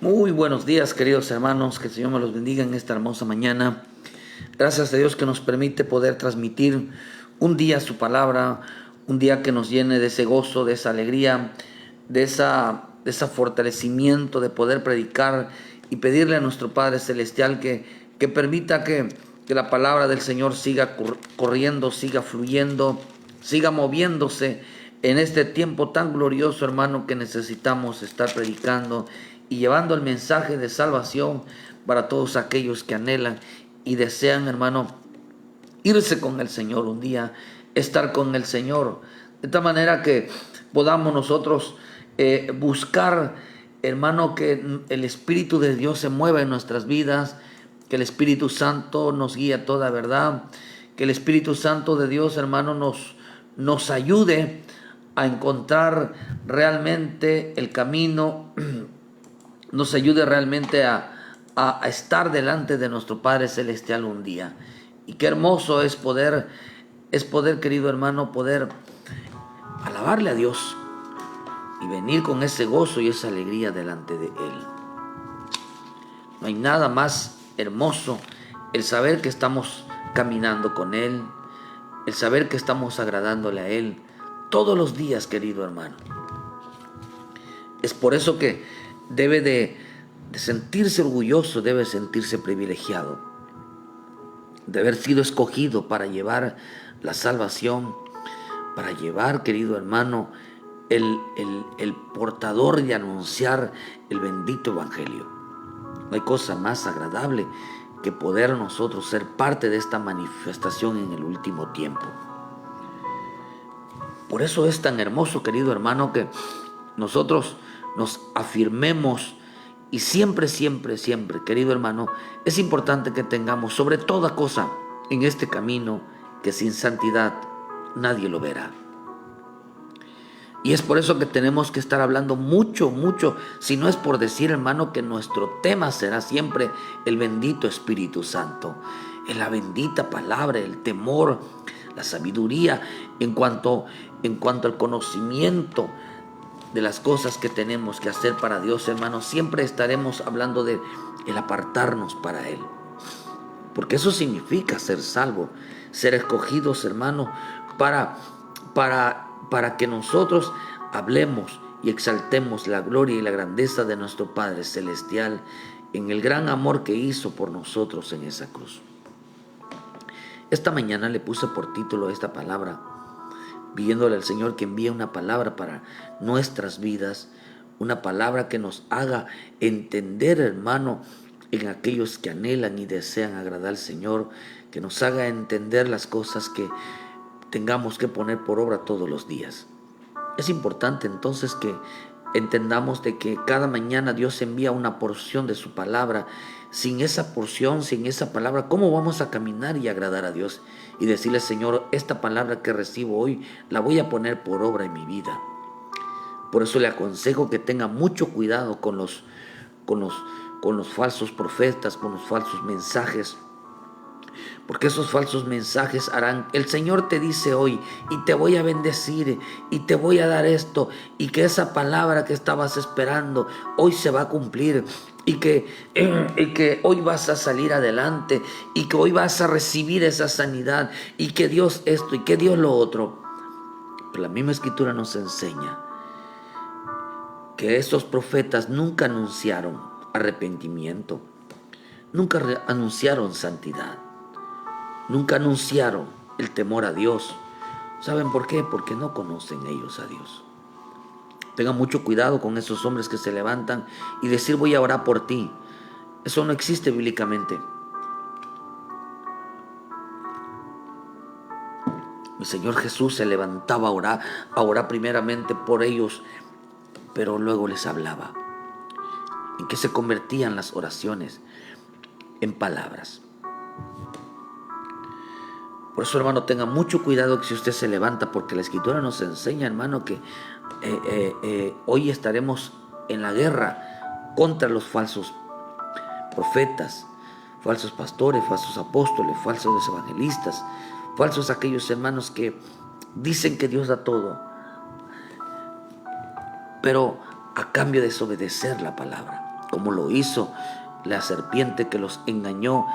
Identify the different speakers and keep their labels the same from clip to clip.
Speaker 1: Muy buenos días, queridos hermanos, que el Señor me los bendiga en esta hermosa mañana. Gracias a Dios que nos permite poder transmitir un día su palabra, un día que nos llene de ese gozo, de esa alegría, de ese fortalecimiento de poder predicar y pedirle a nuestro Padre Celestial que permita que la palabra del Señor siga corriendo, siga fluyendo, siga moviéndose en este tiempo tan glorioso, hermano, que necesitamos estar predicando y llevando el mensaje de salvación para todos aquellos que anhelan y desean, hermano, irse con el Señor un día, estar con el Señor, de tal manera que podamos nosotros buscar, hermano, que el Espíritu de Dios se mueva en nuestras vidas, que el Espíritu Santo nos guíe a toda verdad, que el Espíritu Santo de Dios, hermano, nos ayude a encontrar realmente el camino, nos ayude realmente a estar delante de nuestro Padre Celestial un día. Y qué hermoso es poder, querido hermano, poder alabarle a Dios y venir con ese gozo y esa alegría delante de Él. No hay nada más hermoso el saber que estamos caminando con Él, el saber que estamos agradándole a Él todos los días, querido hermano. Es por eso que debe de sentirse orgulloso, debe sentirse privilegiado de haber sido escogido para llevar la salvación, para llevar, querido hermano, el portador de anunciar el bendito evangelio. No hay cosa más agradable que poder nosotros ser parte de esta manifestación en el último tiempo. Por eso es tan hermoso, querido hermano, que nosotros nos afirmemos y siempre, querido hermano, es importante que tengamos sobre toda cosa en este camino que sin santidad nadie lo verá. Y es por eso que tenemos que estar hablando mucho, si no es por decir, hermano, que nuestro tema será siempre el bendito Espíritu Santo, en la bendita palabra, el temor, la sabiduría, en cuanto al conocimiento de las cosas que tenemos que hacer para Dios, hermano. Siempre estaremos hablando de el apartarnos para Él, porque eso significa ser salvo, ser escogidos, hermano, para que nosotros hablemos y exaltemos la gloria y la grandeza de nuestro Padre Celestial en el gran amor que hizo por nosotros en esa cruz. Esta mañana le puse por título esta palabra, pidiéndole al Señor que envíe una palabra para nuestras vidas, una palabra que nos haga entender, hermano, en aquellos que anhelan y desean agradar al Señor, que nos haga entender las cosas que tengamos que poner por obra todos los días. Es importante entonces que entendamos de que cada mañana Dios envía una porción de su palabra. Sin esa porción, sin esa palabra, ¿cómo vamos a caminar y agradar a Dios? Y decirle, Señor, esta palabra que recibo hoy la voy a poner por obra en mi vida. Por eso le aconsejo que tenga mucho cuidado con los falsos profetas, con los falsos mensajes, porque esos falsos mensajes harán, el Señor te dice hoy, y te voy a bendecir, y te voy a dar esto, y que esa palabra que estabas esperando hoy se va a cumplir, y que hoy vas a salir adelante, y que hoy vas a recibir esa sanidad, y que Dios esto, y que Dios lo otro. Pero la misma Escritura nos enseña que estos profetas nunca anunciaron arrepentimiento, nunca anunciaron santidad, nunca anunciaron el temor a Dios. ¿Saben por qué? Porque no conocen ellos a Dios. Tengan mucho cuidado con esos hombres que se levantan y decir voy a orar por ti. Eso no existe bíblicamente. El Señor Jesús se levantaba a orar primeramente por ellos, pero luego les hablaba. ¿En qué se convertían las oraciones? En palabras. Por eso, hermano, tenga mucho cuidado que si usted se levanta, porque la Escritura nos enseña, hermano, que hoy estaremos en la guerra contra los falsos profetas, falsos pastores, falsos apóstoles, falsos evangelistas, falsos aquellos hermanos que dicen que Dios da todo, pero a cambio de desobedecer la palabra. como lo hizo la serpiente que los engañó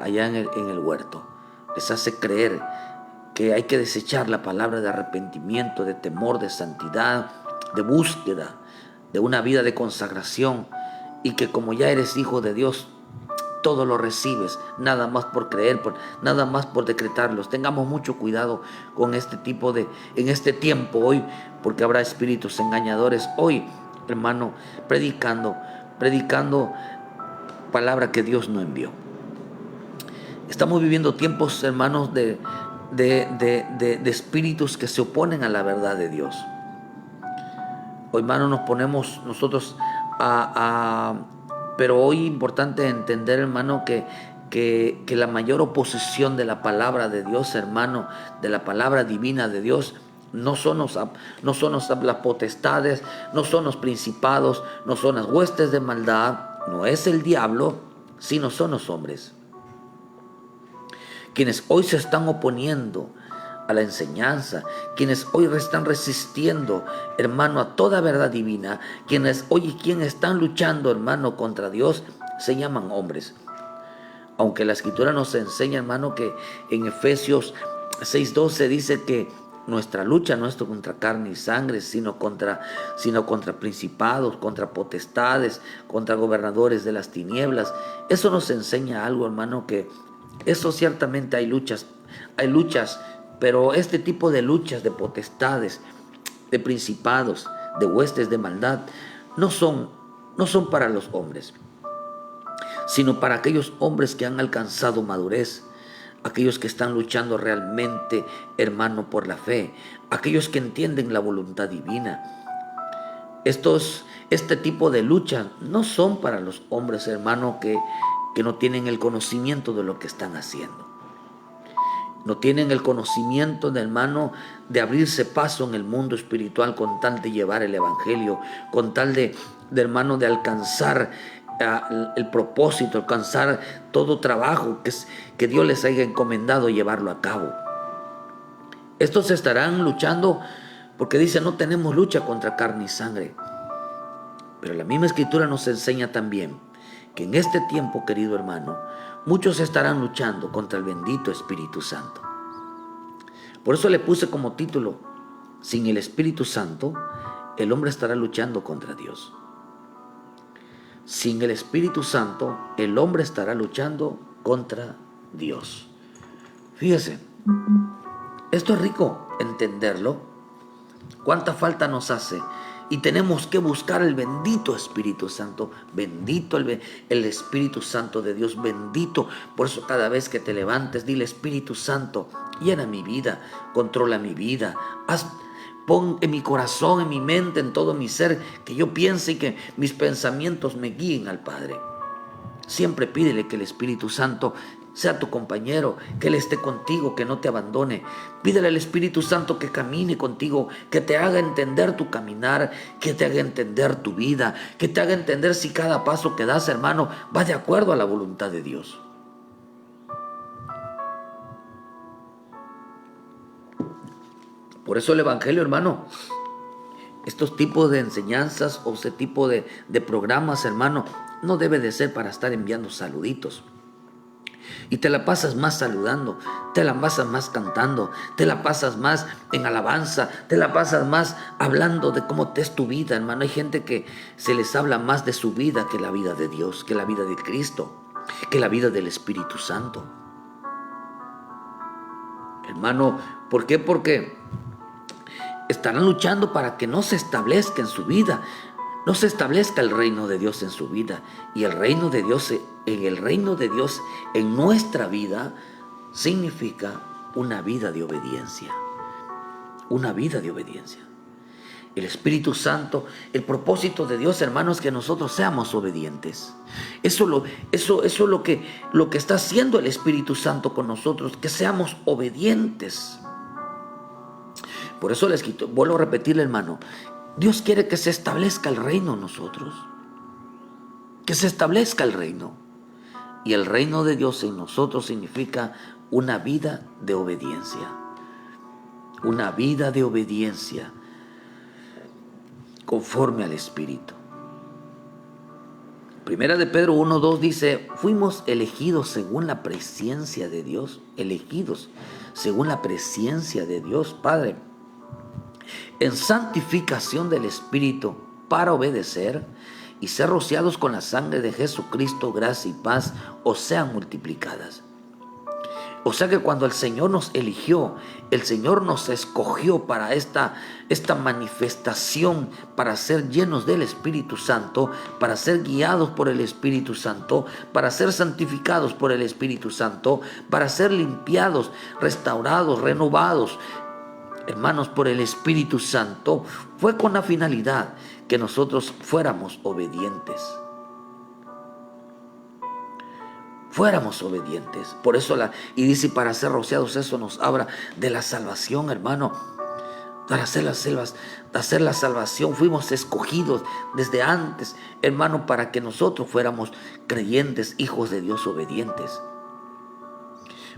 Speaker 1: allá en el huerto. Les hace creer que hay que desechar la palabra de arrepentimiento, de temor, de santidad, de búsqueda, de una vida de consagración, y que como ya eres hijo de Dios, todo lo recibes, nada más por creer, nada más por decretarlos. Tengamos mucho cuidado con en este tiempo hoy, porque habrá espíritus engañadores hoy, hermano, predicando palabra que Dios no envió. Estamos viviendo tiempos, hermanos, de espíritus que se oponen a la verdad de Dios. Hoy, hermano, nos ponemos nosotros pero hoy es importante entender, hermano, que la mayor oposición de la palabra de Dios, hermano, de la palabra divina de Dios, no son las potestades, no son los principados, no son las huestes de maldad, no es el diablo, sino son los hombres. Quienes hoy se están oponiendo a la enseñanza, quienes hoy están resistiendo, hermano, a toda verdad divina, quienes están luchando, hermano, contra Dios, se llaman hombres. Aunque la Escritura nos enseña, hermano, que en Efesios 6:12 dice que nuestra lucha no es contra carne y sangre, sino contra principados, contra potestades, contra gobernadores de las tinieblas. Eso nos enseña algo, hermano, que eso ciertamente hay luchas, pero este tipo de luchas de potestades, de principados, de huestes de maldad, no son para los hombres, sino para aquellos hombres que han alcanzado madurez, aquellos que están luchando realmente, hermano, por la fe, aquellos que entienden la voluntad divina. Este tipo de lucha no son para los hombres, hermano, que no tienen el conocimiento de lo que están haciendo. No tienen el conocimiento, hermano, de abrirse paso en el mundo espiritual con tal de llevar el evangelio, con tal de hermano, de alcanzar el propósito, alcanzar todo trabajo que Dios les haya encomendado llevarlo a cabo. Estos estarán luchando porque dice: no tenemos lucha contra carne y sangre. Pero la misma Escritura nos enseña también que en este tiempo, querido hermano, muchos estarán luchando contra el bendito Espíritu Santo. Por eso le puse como título: sin el Espíritu Santo, el hombre estará luchando contra Dios. Sin el Espíritu Santo, el hombre estará luchando contra Dios. Fíjese, esto es rico entenderlo. ¿Cuánta falta nos hace? Y tenemos que buscar el bendito Espíritu Santo. Bendito el Espíritu Santo de Dios, bendito. Por eso cada vez que te levantes, dile: Espíritu Santo, llena mi vida, controla mi vida. Pon en mi corazón, en mi mente, en todo mi ser, que yo piense y que mis pensamientos me guíen al Padre. Siempre pídele que el Espíritu Santo sea tu compañero, que Él esté contigo, que no te abandone. Pídele al Espíritu Santo que camine contigo, que te haga entender tu caminar, que te haga entender tu vida, que te haga entender si cada paso que das, hermano, va de acuerdo a la voluntad de Dios. Por eso el Evangelio, hermano, estos tipos de enseñanzas o ese tipo de programas, hermano, no debe de ser para estar enviando saluditos. Y te la pasas más saludando, te la pasas más cantando, te la pasas más en alabanza, te la pasas más hablando de cómo te es tu vida, hermano. Hay gente que se les habla más de su vida que la vida de Dios, que la vida de Cristo, que la vida del Espíritu Santo. Hermano, ¿por qué? Porque estarán luchando para que no se establezca en su vida, no se establezca el reino de Dios en su vida. Y el reino de Dios, en nuestra vida, significa una vida de obediencia. Una vida de obediencia. El Espíritu Santo, el propósito de Dios, hermanos, es que nosotros seamos obedientes. Eso es lo que está haciendo el Espíritu Santo con nosotros, que seamos obedientes. Por eso les quito, vuelvo a repetirle, hermano, Dios quiere que se establezca el reino en nosotros, que se establezca el reino. Y el reino de Dios en nosotros significa una vida de obediencia. Una vida de obediencia conforme al Espíritu. Primera de Pedro 1:2 dice, fuimos elegidos según la presencia de Dios, elegidos según la presencia de Dios Padre, en santificación del Espíritu para obedecer y ser rociados con la sangre de Jesucristo, gracia y paz os sean multiplicadas. O sea que cuando el Señor nos eligió, el Señor nos escogió para esta manifestación, para ser llenos del Espíritu Santo, para ser guiados por el Espíritu Santo, para ser santificados por el Espíritu Santo, para ser limpiados, restaurados, renovados, hermanos, por el Espíritu Santo, fue con la finalidad que nosotros fuéramos obedientes. Fuéramos obedientes. Por eso y dice, para ser rociados, eso nos habla de la salvación, hermano. Para hacer la salvación fuimos escogidos desde antes, hermano, para que nosotros fuéramos creyentes, hijos de Dios obedientes.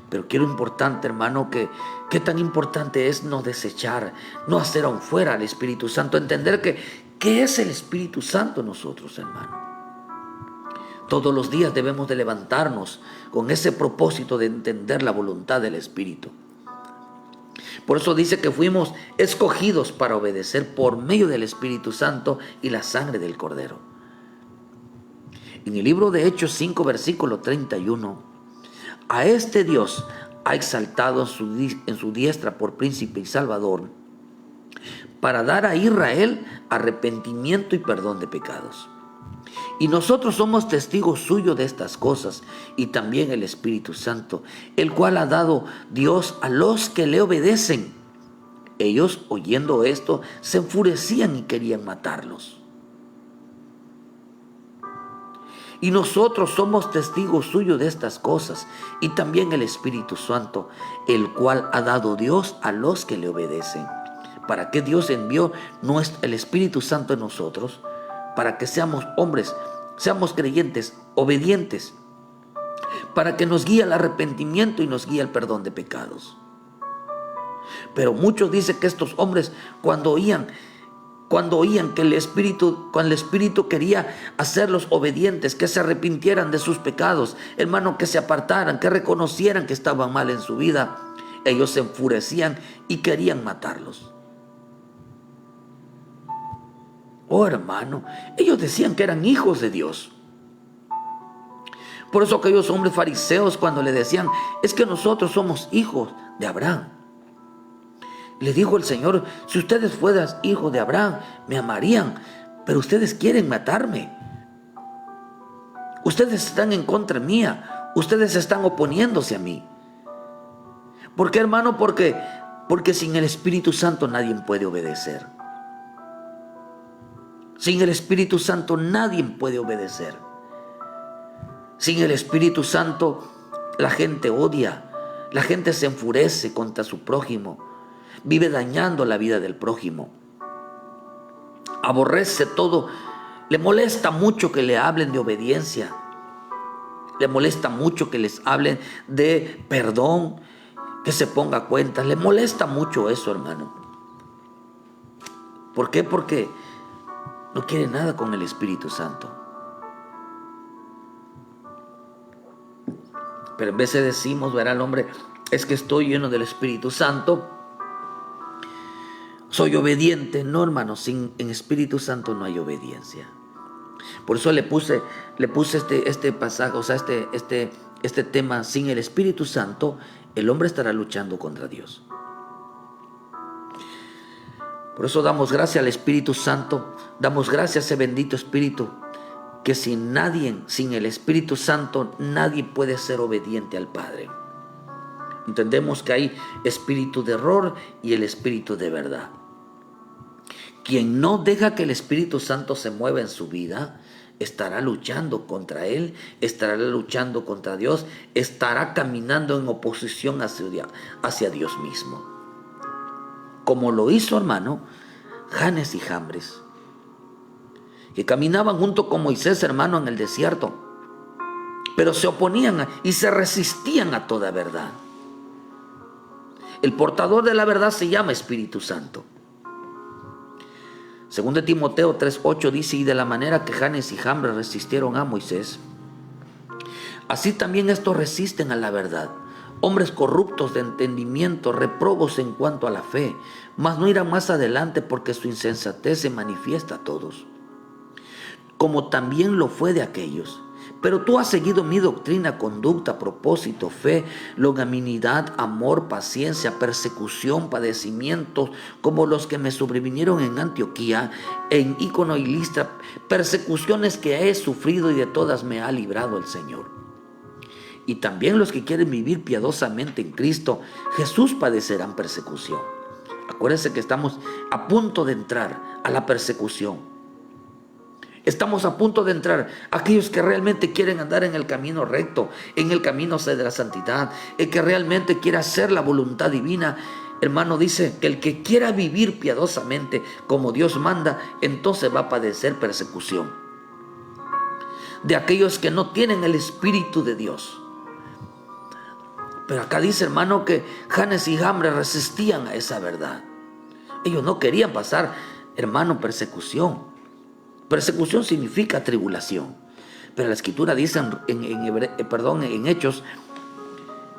Speaker 1: Pero quiero importante, hermano, que tan importante es no desechar, no hacer aún fuera al Espíritu Santo, entender que es el Espíritu Santo en nosotros, hermano. Todos los días debemos de levantarnos con ese propósito de entender la voluntad del Espíritu. Por eso dice que fuimos escogidos para obedecer por medio del Espíritu Santo y la sangre del Cordero. En el libro de Hechos 5, versículo 31, a este Dios ha exaltado en su diestra por príncipe y salvador, para dar a Israel arrepentimiento y perdón de pecados. Y nosotros somos testigos suyos de estas cosas, y también el Espíritu Santo, el cual ha dado Dios a los que le obedecen. Ellos, oyendo esto, se enfurecían y querían matarlos. Y nosotros somos testigos suyos de estas cosas, y también el Espíritu Santo, el cual ha dado Dios a los que le obedecen. ¿Para qué Dios envió el Espíritu Santo en nosotros? Para que seamos hombres, seamos creyentes, obedientes, para que nos guíe al arrepentimiento y nos guíe al perdón de pecados. Pero muchos dicen que estos hombres, cuando oían que cuando el Espíritu quería hacerlos obedientes, que se arrepintieran de sus pecados, hermano, que se apartaran, que reconocieran que estaban mal en su vida, ellos se enfurecían y querían matarlos. Oh, hermano, ellos decían que eran hijos de Dios. Por eso aquellos hombres fariseos, cuando le decían, es que nosotros somos hijos de Abraham, le dijo el Señor, si ustedes fueran hijos de Abraham, me amarían, pero ustedes quieren matarme. Ustedes están en contra mía, ustedes están oponiéndose a mí. ¿Por qué, hermano? Porque sin el Espíritu Santo nadie puede obedecer. Sin el Espíritu Santo nadie puede obedecer. Sin el Espíritu Santo la gente odia, la gente se enfurece contra su prójimo, vive dañando la vida del prójimo, aborrece todo, le molesta mucho que le hablen de obediencia, le molesta mucho que les hablen de perdón, que se ponga cuentas, le molesta mucho eso, hermano. ¿Por qué? Porque no quiere nada con el Espíritu Santo. Pero en vez de decimos, verá el hombre, es que estoy lleno del Espíritu Santo, soy obediente. No, hermano, sin Espíritu Santo no hay obediencia. Por eso le puse este pasaje, o sea, este tema. Sin el Espíritu Santo, el hombre estará luchando contra Dios. Por eso damos gracias al Espíritu Santo, damos gracias a ese bendito Espíritu, que sin el Espíritu Santo, nadie puede ser obediente al Padre. Entendemos que hay espíritu de error y el espíritu de verdad. Quien no deja que el Espíritu Santo se mueva en su vida, estará luchando contra Él, estará luchando contra Dios, estará caminando en oposición hacia Dios mismo. Como lo hizo, hermano, Janes y Jambres, que caminaban junto con Moisés, hermano, en el desierto, pero se oponían y se resistían a toda verdad. El portador de la verdad se llama Espíritu Santo. Según de Timoteo 3:8 dice: y de la manera que Janes y Jambres resistieron a Moisés, así también estos resisten a la verdad. Hombres corruptos de entendimiento, reprobos en cuanto a la fe, mas no irán más adelante porque su insensatez se manifiesta a todos, como también lo fue de aquellos. Pero tú has seguido mi doctrina, conducta, propósito, fe, longanimidad, amor, paciencia, persecución, padecimientos, como los que me sobrevinieron en Antioquía, en Ícono y Listra, persecuciones que he sufrido y de todas me ha librado el Señor. Y también los que quieren vivir piadosamente en Cristo Jesús padecerán persecución. Acuérdense que estamos a punto de entrar a la persecución. Estamos a punto de entrar. Aquellos que realmente quieren andar en el camino recto, en el camino de la santidad, el que realmente quiere hacer la voluntad divina. Hermano, dice que el que quiera vivir piadosamente como Dios manda, entonces va a padecer persecución. De aquellos que no tienen el Espíritu de Dios. Pero acá dice, hermano, que Janes y Jambres resistían a esa verdad. Ellos no querían pasar, hermano, persecución. Persecución significa tribulación. Pero la Escritura dice en Hechos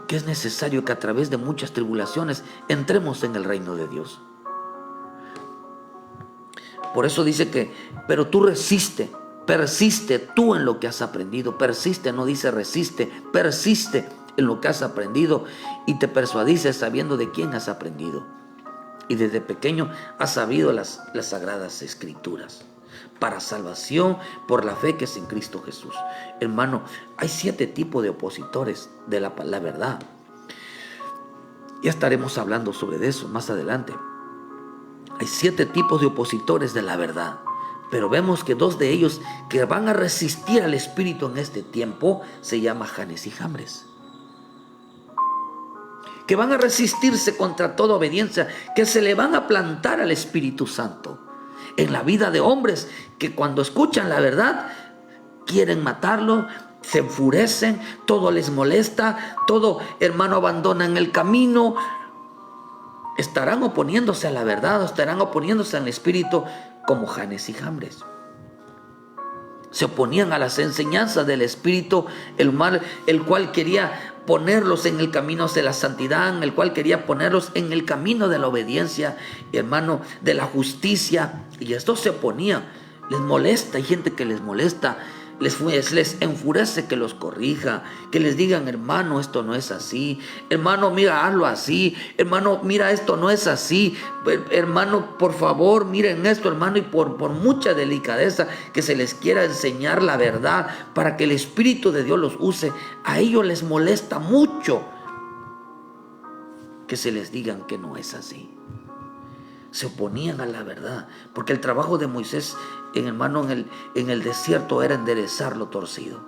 Speaker 1: que es necesario que a través de muchas tribulaciones entremos en el reino de Dios. Por eso dice que, pero tú persiste tú en lo que has aprendido. Persiste, no dice resiste, persiste en lo que has aprendido y te persuadices sabiendo de quién has aprendido. Y desde pequeño has sabido las sagradas escrituras, para salvación por la fe que es en Cristo Jesús. Hermano, hay 7 tipos de opositores de la verdad. Ya estaremos hablando sobre eso más adelante. Hay 7 tipos de opositores de la verdad. Pero vemos que 2 de ellos que van a resistir al Espíritu en este tiempo se llaman Janes y Jambres. Que van a resistirse contra toda obediencia, que se le van a plantar al Espíritu Santo en la vida de hombres que cuando escuchan la verdad quieren matarlo, se enfurecen, todo les molesta, todo, hermano, abandonan el camino. Estarán oponiéndose a la verdad, estarán oponiéndose al Espíritu como Janes y Jambres. Se oponían a las enseñanzas del Espíritu, el cual quería ponerlos en el camino de la santidad, el cual quería ponerlos en el camino de la obediencia, hermano, de la justicia. Y estos se oponían. Les molesta, hay gente que les molesta, les enfurece que los corrija, que les digan, hermano, esto no es así, hermano, mira, hazlo así, hermano, mira, esto no es así, hermano, por favor, miren esto, hermano, y por mucha delicadeza que se les quiera enseñar la verdad para que el Espíritu de Dios los use, a ellos les molesta mucho que se les digan que no es así. Se oponían a la verdad, porque el trabajo de Moisés, hermano, en el desierto era enderezar lo torcido.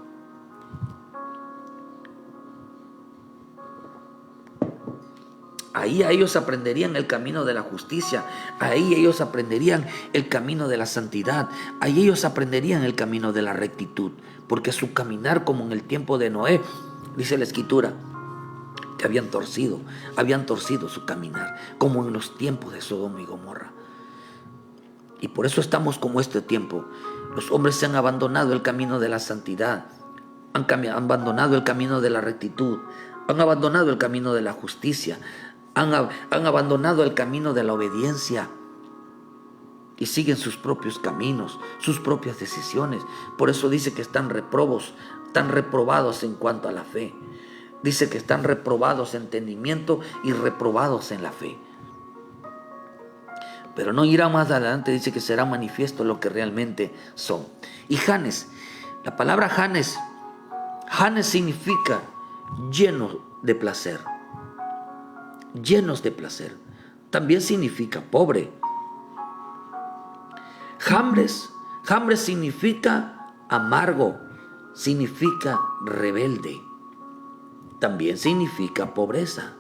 Speaker 1: Ahí ellos aprenderían el camino de la justicia, ahí ellos aprenderían el camino de la santidad, ahí ellos aprenderían el camino de la rectitud, porque su caminar, como en el tiempo de Noé, dice la Escritura, que habían torcido su caminar, como en los tiempos de Sodoma y Gomorra. Y por eso estamos como este tiempo. Los hombres se han abandonado el camino de la santidad, han abandonado el camino de la rectitud, han abandonado el camino de la justicia, han abandonado el camino de la obediencia y siguen sus propios caminos, sus propias decisiones. Por eso dice que están reprobados en cuanto a la fe. Dice que están reprobados en entendimiento y reprobados en la fe. Pero no irá más adelante, dice que será manifiesto lo que realmente son. Y Janes, la palabra Janes significa lleno de placer. Llenos de placer. También significa pobre. Jambres significa amargo, significa rebelde. También significa pobreza.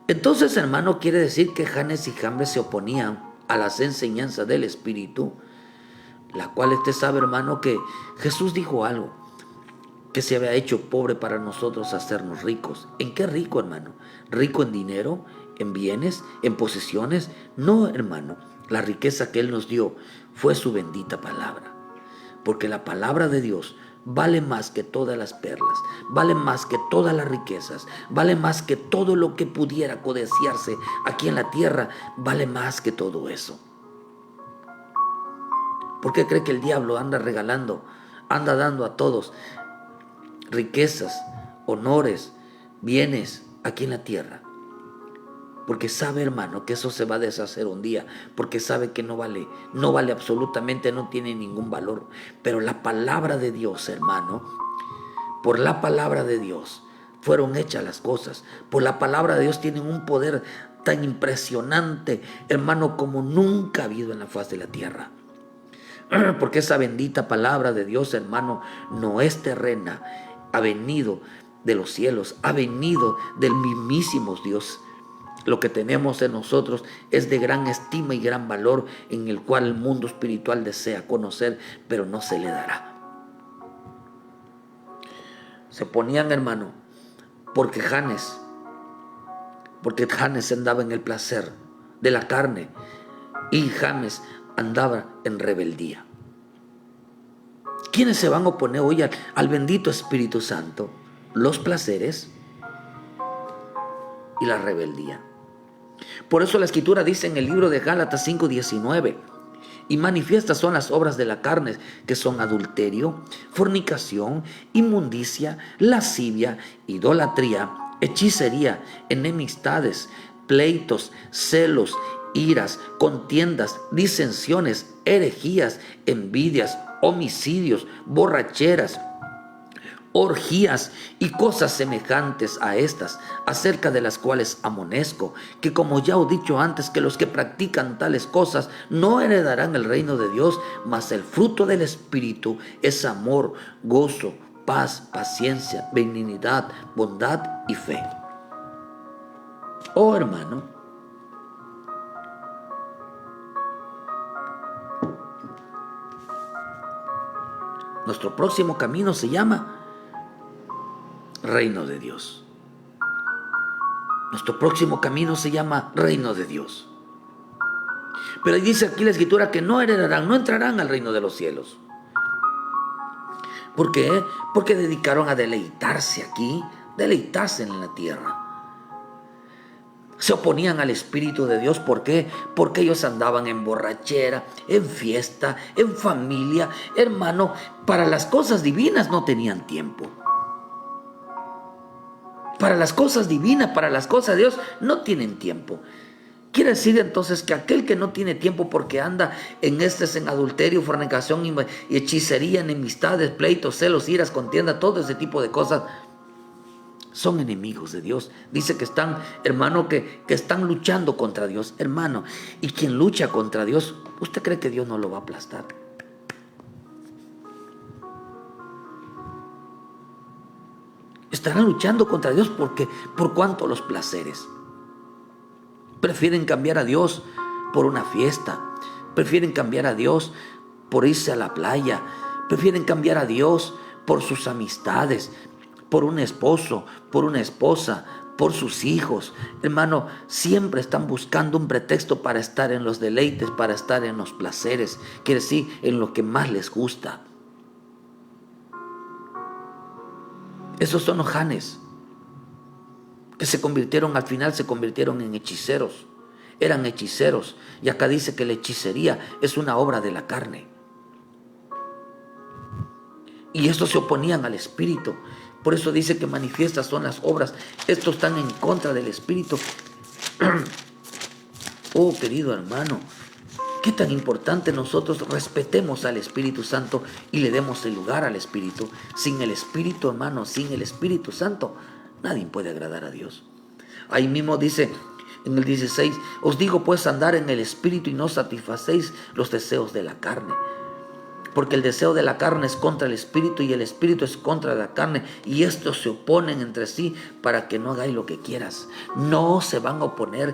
Speaker 1: Entonces, hermano, quiere decir que Janes y Jambres se oponían a las enseñanzas del Espíritu, la cual usted sabe, hermano, que Jesús dijo algo, que se había hecho pobre para nosotros hacernos ricos. ¿En qué rico, hermano? ¿Rico en dinero, en bienes, en posesiones? No, hermano. la riqueza que Él nos dio fue su bendita palabra. Porque la palabra de Dios vale más que todas las perlas, vale más que todas las riquezas, vale más que todo lo que pudiera codiciarse aquí en la tierra, vale más que todo eso. ¿Por qué cree que el diablo anda regalando, anda dando a todos riquezas, honores, bienes aquí en la tierra? Porque sabe, hermano, que eso se va a deshacer un día, porque sabe que no vale absolutamente, no tiene ningún valor. Pero la palabra de Dios, hermano, por la palabra de Dios fueron hechas las cosas. Por la palabra de Dios tienen un poder tan impresionante, hermano, como nunca ha habido en la faz de la tierra. Porque esa bendita palabra de Dios, hermano, no es terrena, ha venido de los cielos, ha venido del mismísimo Dios. Lo que tenemos en nosotros es de gran estima y gran valor, en el cual el mundo espiritual desea conocer, pero no se le dará. Se ponían, hermano, porque Janes andaba en el placer de la carne y Janes andaba en rebeldía. ¿Quiénes se van a oponer hoy al bendito Espíritu Santo? Los placeres y la rebeldía. Por eso la Escritura dice en el libro de Gálatas 5:19: y manifiestas son las obras de la carne, que son adulterio, fornicación, inmundicia, lascivia, idolatría, hechicería, enemistades, pleitos, celos, iras, contiendas, disensiones, herejías, envidias, homicidios, borracheras, orgías y cosas semejantes a estas, acerca de las cuales amonezco, que como ya he dicho antes, que los que practican tales cosas no heredarán el reino de Dios, mas el fruto del Espíritu es amor, gozo, paz, paciencia, benignidad, bondad y fe. Oh, hermano, nuestro próximo camino se llama Reino de Dios. Nuestro próximo camino se llama Reino de Dios. Pero dice aquí la Escritura que no heredarán, no entrarán al reino de los cielos. ¿Por qué? Porque dedicaron a deleitarse aquí, deleitarse en la tierra. Se oponían al Espíritu de Dios. ¿Por qué? Porque ellos andaban en borrachera, en fiesta, en familia. Hermano, para las cosas divinas no tenían tiempo. Para las cosas divinas, para las cosas de Dios, no tienen tiempo. Quiere decir entonces que aquel que no tiene tiempo porque anda en adulterio, fornicación y hechicería, enemistades, pleitos, celos, iras, contienda, todo ese tipo de cosas, son enemigos de Dios. Dice que están, hermano, que están luchando contra Dios, hermano. Y quien lucha contra Dios, ¿usted cree que Dios no lo va a aplastar? Estarán luchando contra Dios porque por cuanto los placeres. Prefieren cambiar a Dios por una fiesta. Prefieren cambiar a Dios por irse a la playa. Prefieren cambiar a Dios por sus amistades, por un esposo, por una esposa, por sus hijos. Hermano, siempre están buscando un pretexto para estar en los deleites, para estar en los placeres. Quiere decir, en lo que más les gusta. Esos son los Janes, que al final se convirtieron en hechiceros. Eran hechiceros. Y acá dice que la hechicería es una obra de la carne. Y estos se oponían al Espíritu. Por eso dice que manifiestas son las obras. Estos están en contra del Espíritu. Oh, querido hermano, qué tan importante nosotros respetemos al Espíritu Santo y le demos el lugar al Espíritu. Sin el Espíritu, hermano, sin el Espíritu Santo, nadie puede agradar a Dios. Ahí mismo dice en el 16: os digo pues andar en el Espíritu y no satisfacéis los deseos de la carne. Porque el deseo de la carne es contra el Espíritu y el Espíritu es contra la carne, y estos se oponen entre sí para que no hagáis lo que quieras. No se van a oponer,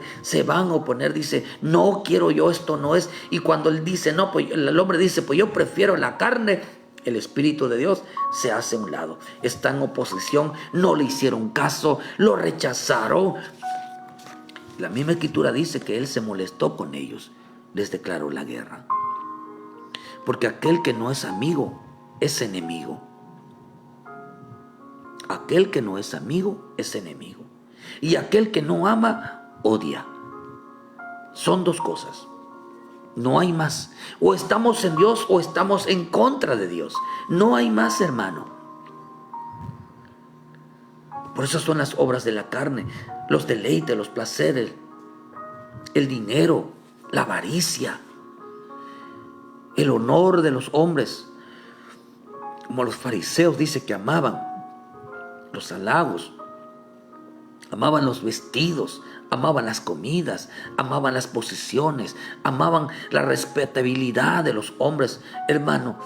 Speaker 1: dice, no quiero yo, esto no es. Y cuando él dice, no, pues el hombre dice, pues yo prefiero la carne, el Espíritu de Dios se hace a un lado. Está en oposición, no le hicieron caso, lo rechazaron. La misma Escritura dice que él se molestó con ellos. les declaró la guerra. Porque aquel que no es amigo es enemigo. Aquel que no es amigo es enemigo. Y aquel que no ama, odia. Son dos cosas. No hay más. O estamos en Dios o estamos en contra de Dios. No hay más, hermano. Por eso son las obras de la carne, los deleites, los placeres, el dinero, la avaricia, el honor de los hombres. Como los fariseos dice que amaban los halagos, amaban los vestidos, amaban las comidas, amaban las posesiones, amaban la respetabilidad de los hombres. Hermano,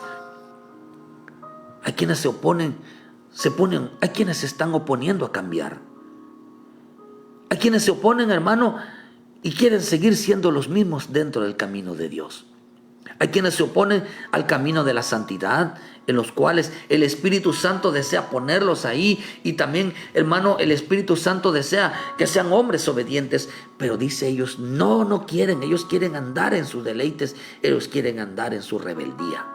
Speaker 1: hay quienes hay quienes se están oponiendo a cambiar. Hay quienes se oponen, hermano, y quieren seguir siendo los mismos dentro del camino de Dios. Hay quienes se oponen al camino de la santidad, en los cuales el Espíritu Santo desea ponerlos ahí. Y también, hermano, el Espíritu Santo desea que sean hombres obedientes. Pero dice ellos, no quieren. Ellos quieren andar en sus deleites. Ellos quieren andar en su rebeldía.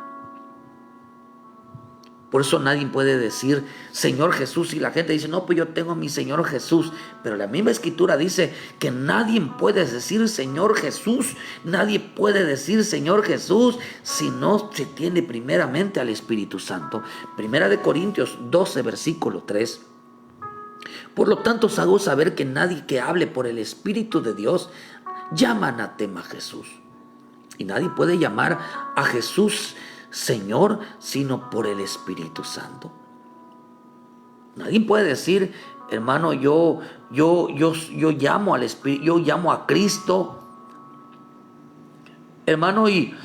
Speaker 1: Por eso nadie puede decir Señor Jesús, y la gente dice, no, pues yo tengo a mi Señor Jesús. Pero la misma Escritura dice que nadie puede decir Señor Jesús, nadie puede decir Señor Jesús si no se tiene primeramente al Espíritu Santo. Primera de Corintios 12, versículo 3. Por lo tanto, os hago saber que nadie que hable por el Espíritu de Dios llama anatema a Jesús. Y nadie puede llamar a Jesús Señor, sino por el Espíritu Santo. Nadie puede decir, hermano, yo llamo al Espíritu, yo llamo a Cristo, hermano, y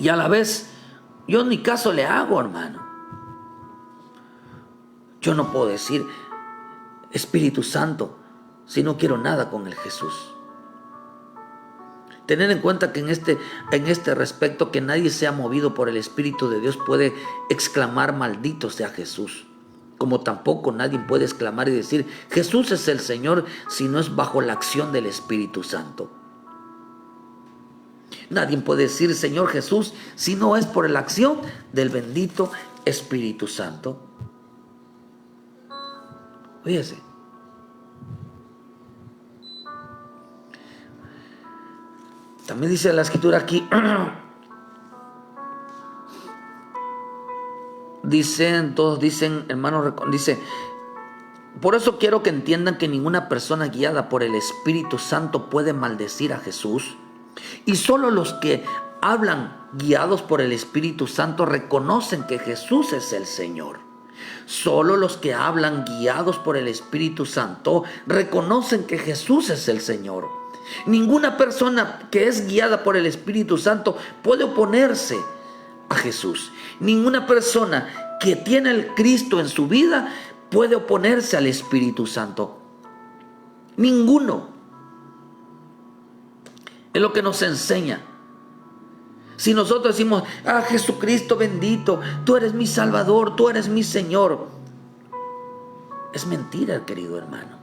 Speaker 1: a la vez yo ni caso le hago, hermano. Yo no puedo decir Espíritu Santo si no quiero nada con el Jesús. Tener en cuenta que en este respecto, que nadie sea movido por el Espíritu de Dios puede exclamar maldito sea Jesús. Como tampoco nadie puede exclamar y decir Jesús es el Señor si no es bajo la acción del Espíritu Santo. Nadie puede decir Señor Jesús si no es por la acción del bendito Espíritu Santo. Fíjese. También dice la Escritura aquí, todos dicen, hermanos, dice, por eso quiero que entiendan que ninguna persona guiada por el Espíritu Santo puede maldecir a Jesús. Y solo los que hablan guiados por el Espíritu Santo reconocen que Jesús es el Señor. Solo los que hablan guiados por el Espíritu Santo reconocen que Jesús es el Señor. Ninguna persona que es guiada por el Espíritu Santo puede oponerse a Jesús. Ninguna persona que tiene el Cristo en su vida puede oponerse al Espíritu Santo. Ninguno. Es lo que nos enseña. Si nosotros decimos, Jesucristo bendito, tú eres mi Salvador, tú eres mi Señor, es mentira, querido hermano.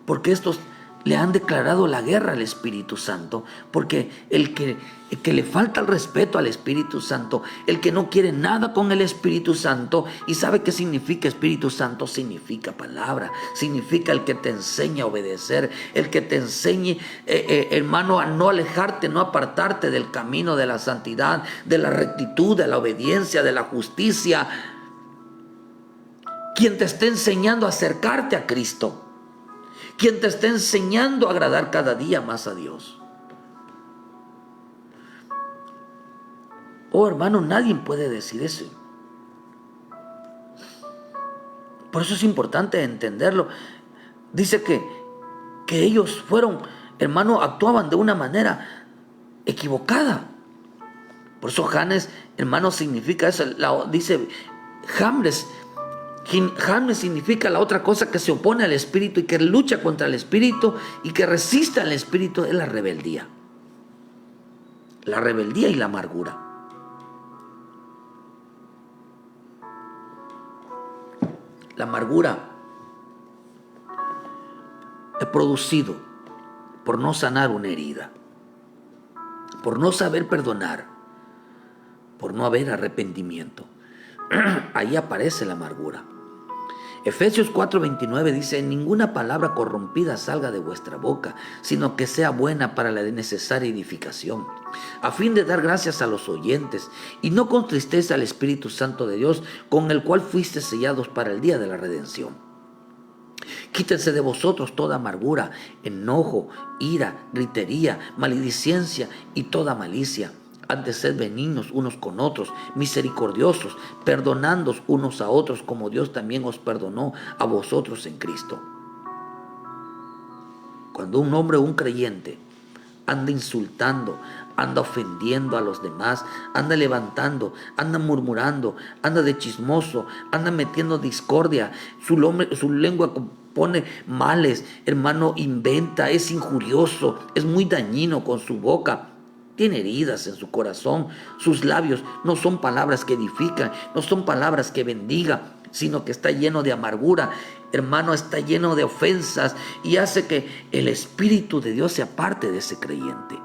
Speaker 1: Porque estos le han declarado la guerra al Espíritu Santo, porque el que le falta el respeto al Espíritu Santo, el que no quiere nada con el Espíritu Santo, y sabe qué significa Espíritu Santo, significa palabra, significa el que te enseña a obedecer, el que te enseñe, hermano, a no alejarte, no apartarte del camino de la santidad, de la rectitud, de la obediencia, de la justicia, quien te esté enseñando a acercarte a Cristo, quien te está enseñando a agradar cada día más a Dios. Oh, hermano, nadie puede decir eso. Por eso es importante entenderlo. Dice que ellos fueron, hermano, actuaban de una manera equivocada. Por eso Janes, hermano, significa eso. Dice Janes significa la otra cosa que se opone al Espíritu y que lucha contra el Espíritu y que resiste al Espíritu, es la rebeldía. La rebeldía y la amargura. La amargura es producido por no sanar una herida. por no saber perdonar, por no haber arrepentimiento. Ahí aparece la amargura. Efesios 4:29 dice: ninguna palabra corrompida salga de vuestra boca, sino que sea buena para la necesaria edificación, a fin de dar gracias a los oyentes, y no con tristeza al Espíritu Santo de Dios, con el cual fuiste sellados para el día de la redención. Quítense de vosotros toda amargura, enojo, ira, gritería, maledicencia y toda malicia. Antes sed benignos unos con otros, misericordiosos, perdonándoos unos a otros, como Dios también os perdonó a vosotros en Cristo. Cuando un hombre o un creyente anda insultando, anda ofendiendo a los demás, anda levantando, anda murmurando, anda de chismoso, anda metiendo discordia, su lengua pone males, hermano, inventa, es injurioso, es muy dañino con su boca, tiene heridas en su corazón, sus labios no son palabras que edifican, no son palabras que bendigan, sino que está lleno de amargura, hermano, está lleno de ofensas, y hace que el Espíritu de Dios se aparte de ese creyente.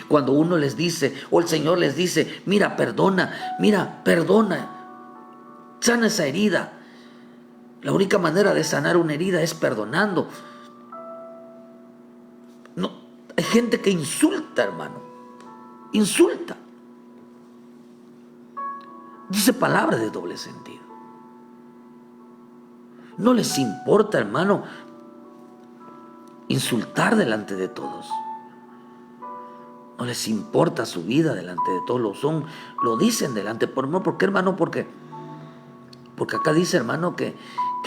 Speaker 1: Cuando uno les dice, o el Señor les dice: mira, perdona, sana esa herida. La única manera de sanar una herida es perdonando. No, hay gente que insulta, hermano, insulta. Dice palabras de doble sentido. No les importa, hermano, insultar delante de todos. No les importa su vida delante de todos. Lo dicen delante. ¿Por qué, hermano? Porque acá dice, hermano, que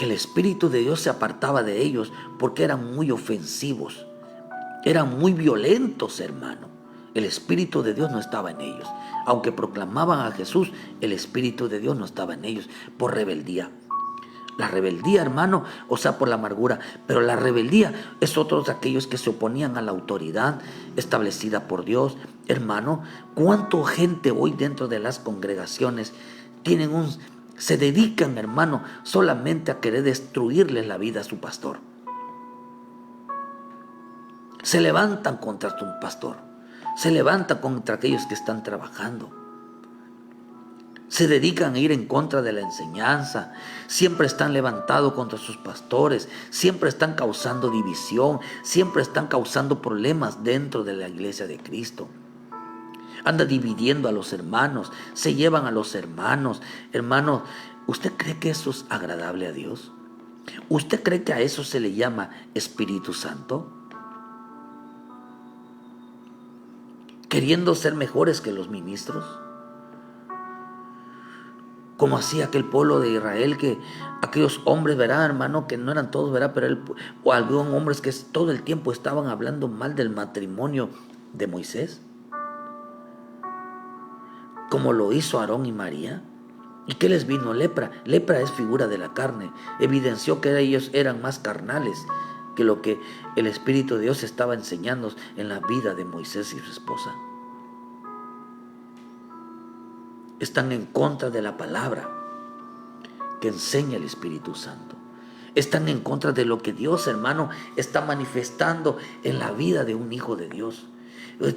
Speaker 1: el Espíritu de Dios se apartaba de ellos porque eran muy ofensivos, eran muy violentos, hermano. El Espíritu de Dios no estaba en ellos. Aunque proclamaban a Jesús, el Espíritu de Dios no estaba en ellos por rebeldía. La rebeldía, hermano, o sea, por la amargura. Pero la rebeldía es otros de aquellos que se oponían a la autoridad establecida por Dios. Hermano, ¿cuánta gente hoy dentro de las congregaciones se dedican, hermano, solamente a querer destruirle la vida a su pastor? Se levantan contra su pastor, se levantan contra aquellos que están trabajando. Se dedican a ir en contra de la enseñanza, siempre están levantados contra sus pastores, siempre están causando división, siempre están causando problemas dentro de la iglesia de Cristo. Anda dividiendo a los hermanos, se llevan a los hermanos. Hermano, ¿usted cree que eso es agradable a Dios? ¿Usted cree que a eso se le llama Espíritu Santo? ¿Queriendo ser mejores que los ministros? Como hacía aquel pueblo de Israel, que aquellos hombres, ¿verdad, hermano? Que no eran todos, ¿verdad? Pero o algunos hombres que todo el tiempo estaban hablando mal del matrimonio de Moisés, como lo hizo Aarón y María. ¿Y qué les vino? Lepra. Lepra es figura de la carne. Evidenció que ellos eran más carnales que lo que el Espíritu de Dios estaba enseñando en la vida de Moisés y su esposa. Están en contra de la palabra que enseña el Espíritu Santo. Están en contra de lo que Dios, hermano, está manifestando en la vida de un hijo de Dios.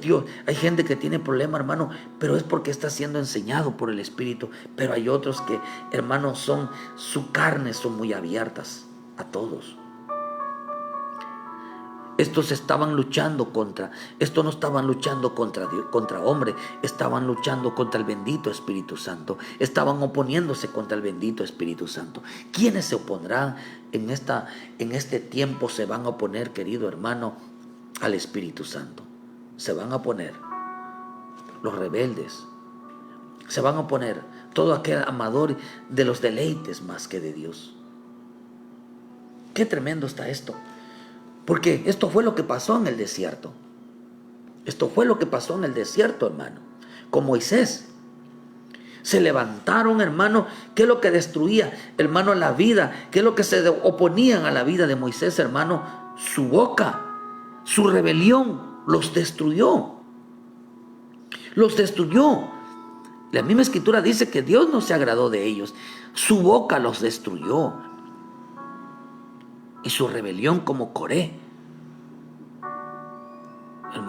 Speaker 1: Dios, hay gente que tiene problema, hermano, pero es porque está siendo enseñado por el Espíritu. Pero hay otros que, hermano, su carne son muy abiertas a todos. Estos no estaban luchando contra Dios, contra hombre, estaban luchando contra el bendito Espíritu Santo, estaban oponiéndose contra el bendito Espíritu Santo. ¿Quiénes se opondrán en este tiempo? Se van a oponer, querido hermano, al Espíritu Santo. Se van a oponer los rebeldes, se van a oponer todo aquel amador de los deleites más que de Dios. Qué tremendo está esto. Porque esto fue lo que pasó en el desierto. Esto fue lo que pasó en el desierto, hermano. Con Moisés. Se levantaron, hermano. ¿Qué es lo que destruía, hermano, la vida? ¿Qué es lo que se oponían a la vida de Moisés, hermano? Su boca, su rebelión los destruyó. Los destruyó. La misma escritura dice que Dios no se agradó de ellos. Su boca los destruyó. Y su rebelión como Coré.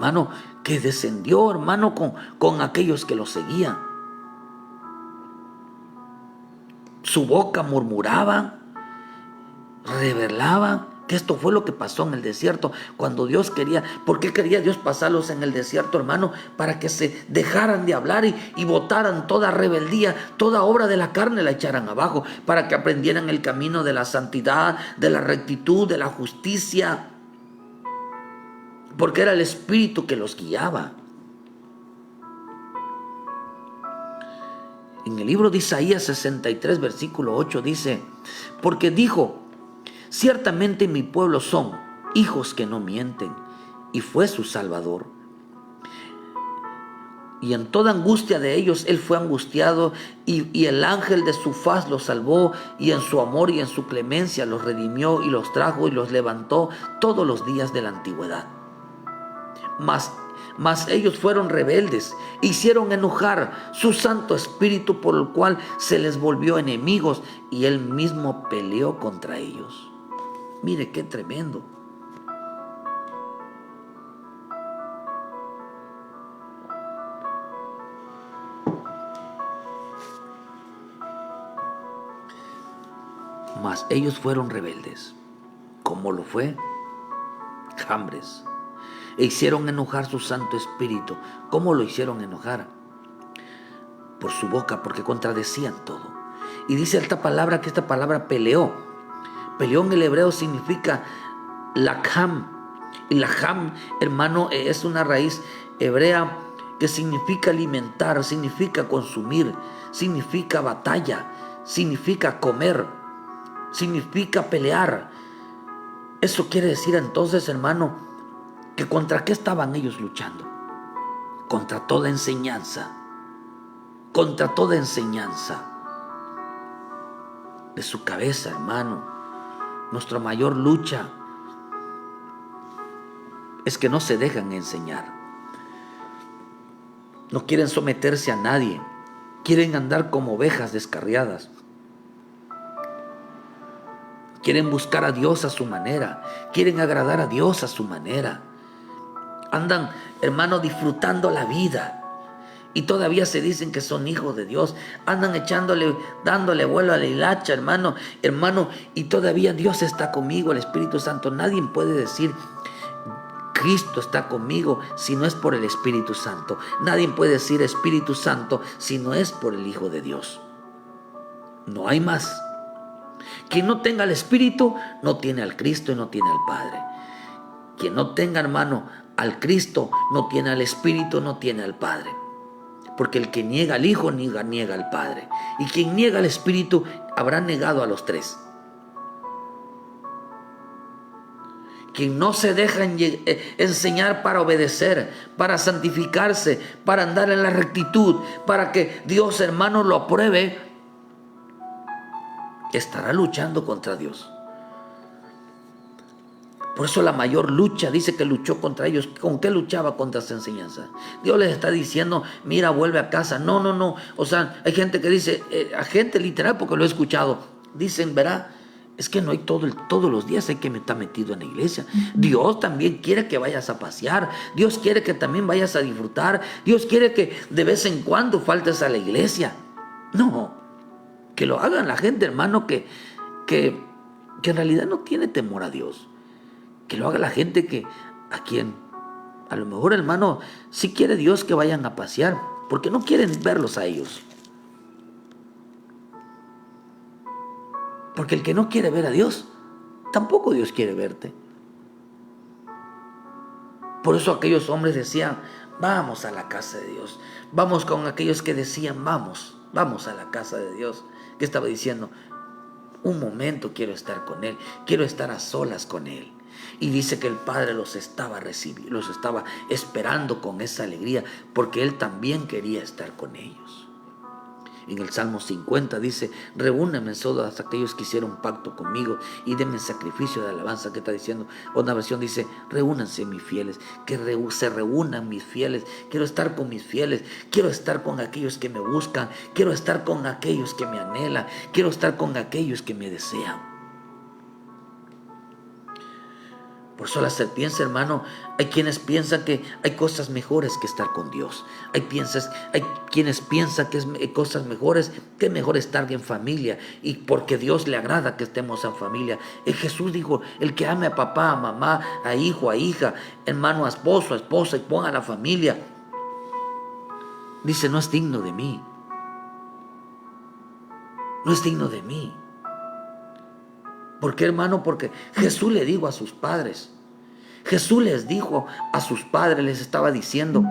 Speaker 1: hermano, que descendió, hermano, con aquellos que lo seguían. Su boca murmuraba, revelaba que esto fue lo que pasó en el desierto cuando Dios quería. ¿Por qué quería Dios pasarlos en el desierto, hermano? Para que se dejaran de hablar y botaran toda rebeldía, toda obra de la carne la echaran abajo, para que aprendieran el camino de la santidad, de la rectitud, de la justicia, porque era el Espíritu que los guiaba. En el libro de Isaías 63, versículo 8 dice: porque dijo, ciertamente mi pueblo son hijos que no mienten, y fue su Salvador. Y en toda angustia de ellos él fue angustiado, y el ángel de su faz los salvó, y en su amor y en su clemencia los redimió, y los trajo y los levantó todos los días de la antigüedad. Mas ellos fueron rebeldes, hicieron enojar su Santo Espíritu, por el cual se les volvió enemigos, y él mismo peleó contra ellos. Mire qué tremendo. Mas ellos fueron rebeldes, como lo fue Jambres, e hicieron enojar su Santo Espíritu. ¿Cómo lo hicieron enojar? Por su boca, porque contradecían todo. Y dice esta palabra, que esta palabra peleó. Peleó en el hebreo significa lacham. Y lacham, hermano, es una raíz hebrea que significa alimentar, significa consumir, significa batalla, significa comer, significa pelear. Eso quiere decir entonces, hermano, que contra qué estaban ellos luchando. Contra toda enseñanza. Contra toda enseñanza de su cabeza, hermano. Nuestra mayor lucha es que no se dejan enseñar. No quieren someterse a nadie. Quieren andar como ovejas descarriadas. Quieren buscar a Dios a su manera. Quieren agradar a Dios a su manera. Andan, hermano, disfrutando la vida. Y todavía se dicen que son hijos de Dios. Andan dándole vuelo a la hilacha, hermano. Y todavía Dios está conmigo, el Espíritu Santo. Nadie puede decir Cristo está conmigo si no es por el Espíritu Santo. Nadie puede decir Espíritu Santo si no es por el Hijo de Dios. No hay más. Quien no tenga el Espíritu no tiene al Cristo y no tiene al Padre. Quien no tenga, hermano, al Cristo no tiene al Espíritu, no tiene al Padre. Porque el que niega al Hijo niega al Padre. Y quien niega al Espíritu habrá negado a los tres. Quien no se deja enseñar para obedecer, para santificarse, para andar en la rectitud, para que Dios, hermano, lo apruebe, estará luchando contra Dios. Por eso la mayor lucha, dice que luchó contra ellos. ¿Con qué luchaba contra esa enseñanza? Dios les está diciendo, mira, vuelve a casa. No. O sea, hay gente que dice, a gente literal, porque lo he escuchado, dicen, verá, es que no hay todos los días hay que estar metido en la iglesia. Dios también quiere que vayas a pasear. Dios quiere que también vayas a disfrutar. Dios quiere que de vez en cuando faltes a la iglesia. No, que lo hagan la gente, hermano, que en realidad no tiene temor a Dios. Que lo haga la gente a quien a lo mejor, hermano, sí quiere Dios que vayan a pasear, porque no quieren verlos a ellos. Porque el que no quiere ver a Dios, tampoco Dios quiere verte. Por eso aquellos hombres decían, vamos a la casa de Dios. Vamos con aquellos que decían, vamos a la casa de Dios. ¿Qué estaba diciendo? Un momento quiero estar con Él, quiero estar a solas con Él. Y dice que el Padre los estaba esperando con esa alegría, porque Él también quería estar con ellos. En el Salmo 50 dice, reúnanme todos aquellos que hicieron pacto conmigo y denme sacrificio de alabanza. ¿Qué está diciendo? Otra versión dice, reúnanse mis fieles, que se reúnan mis fieles. Quiero estar con mis fieles, quiero estar con aquellos que me buscan, quiero estar con aquellos que me anhelan, quiero estar con aquellos que me desean. Por eso la serpiente, hermano, hay quienes piensan que hay cosas mejores que estar con Dios. Hay quienes piensan que hay cosas mejores, que es mejor estar en familia. Y porque Dios le agrada que estemos en familia. Jesús dijo, el que ame a papá, a mamá, a hijo, a hija, hermano, a esposo, a esposa y ponga a la familia, dice, no es digno de mí. No es digno de mí. ¿Por qué, hermano? Porque Jesús le dijo a sus padres. Jesús les dijo a sus padres, les estaba diciendo.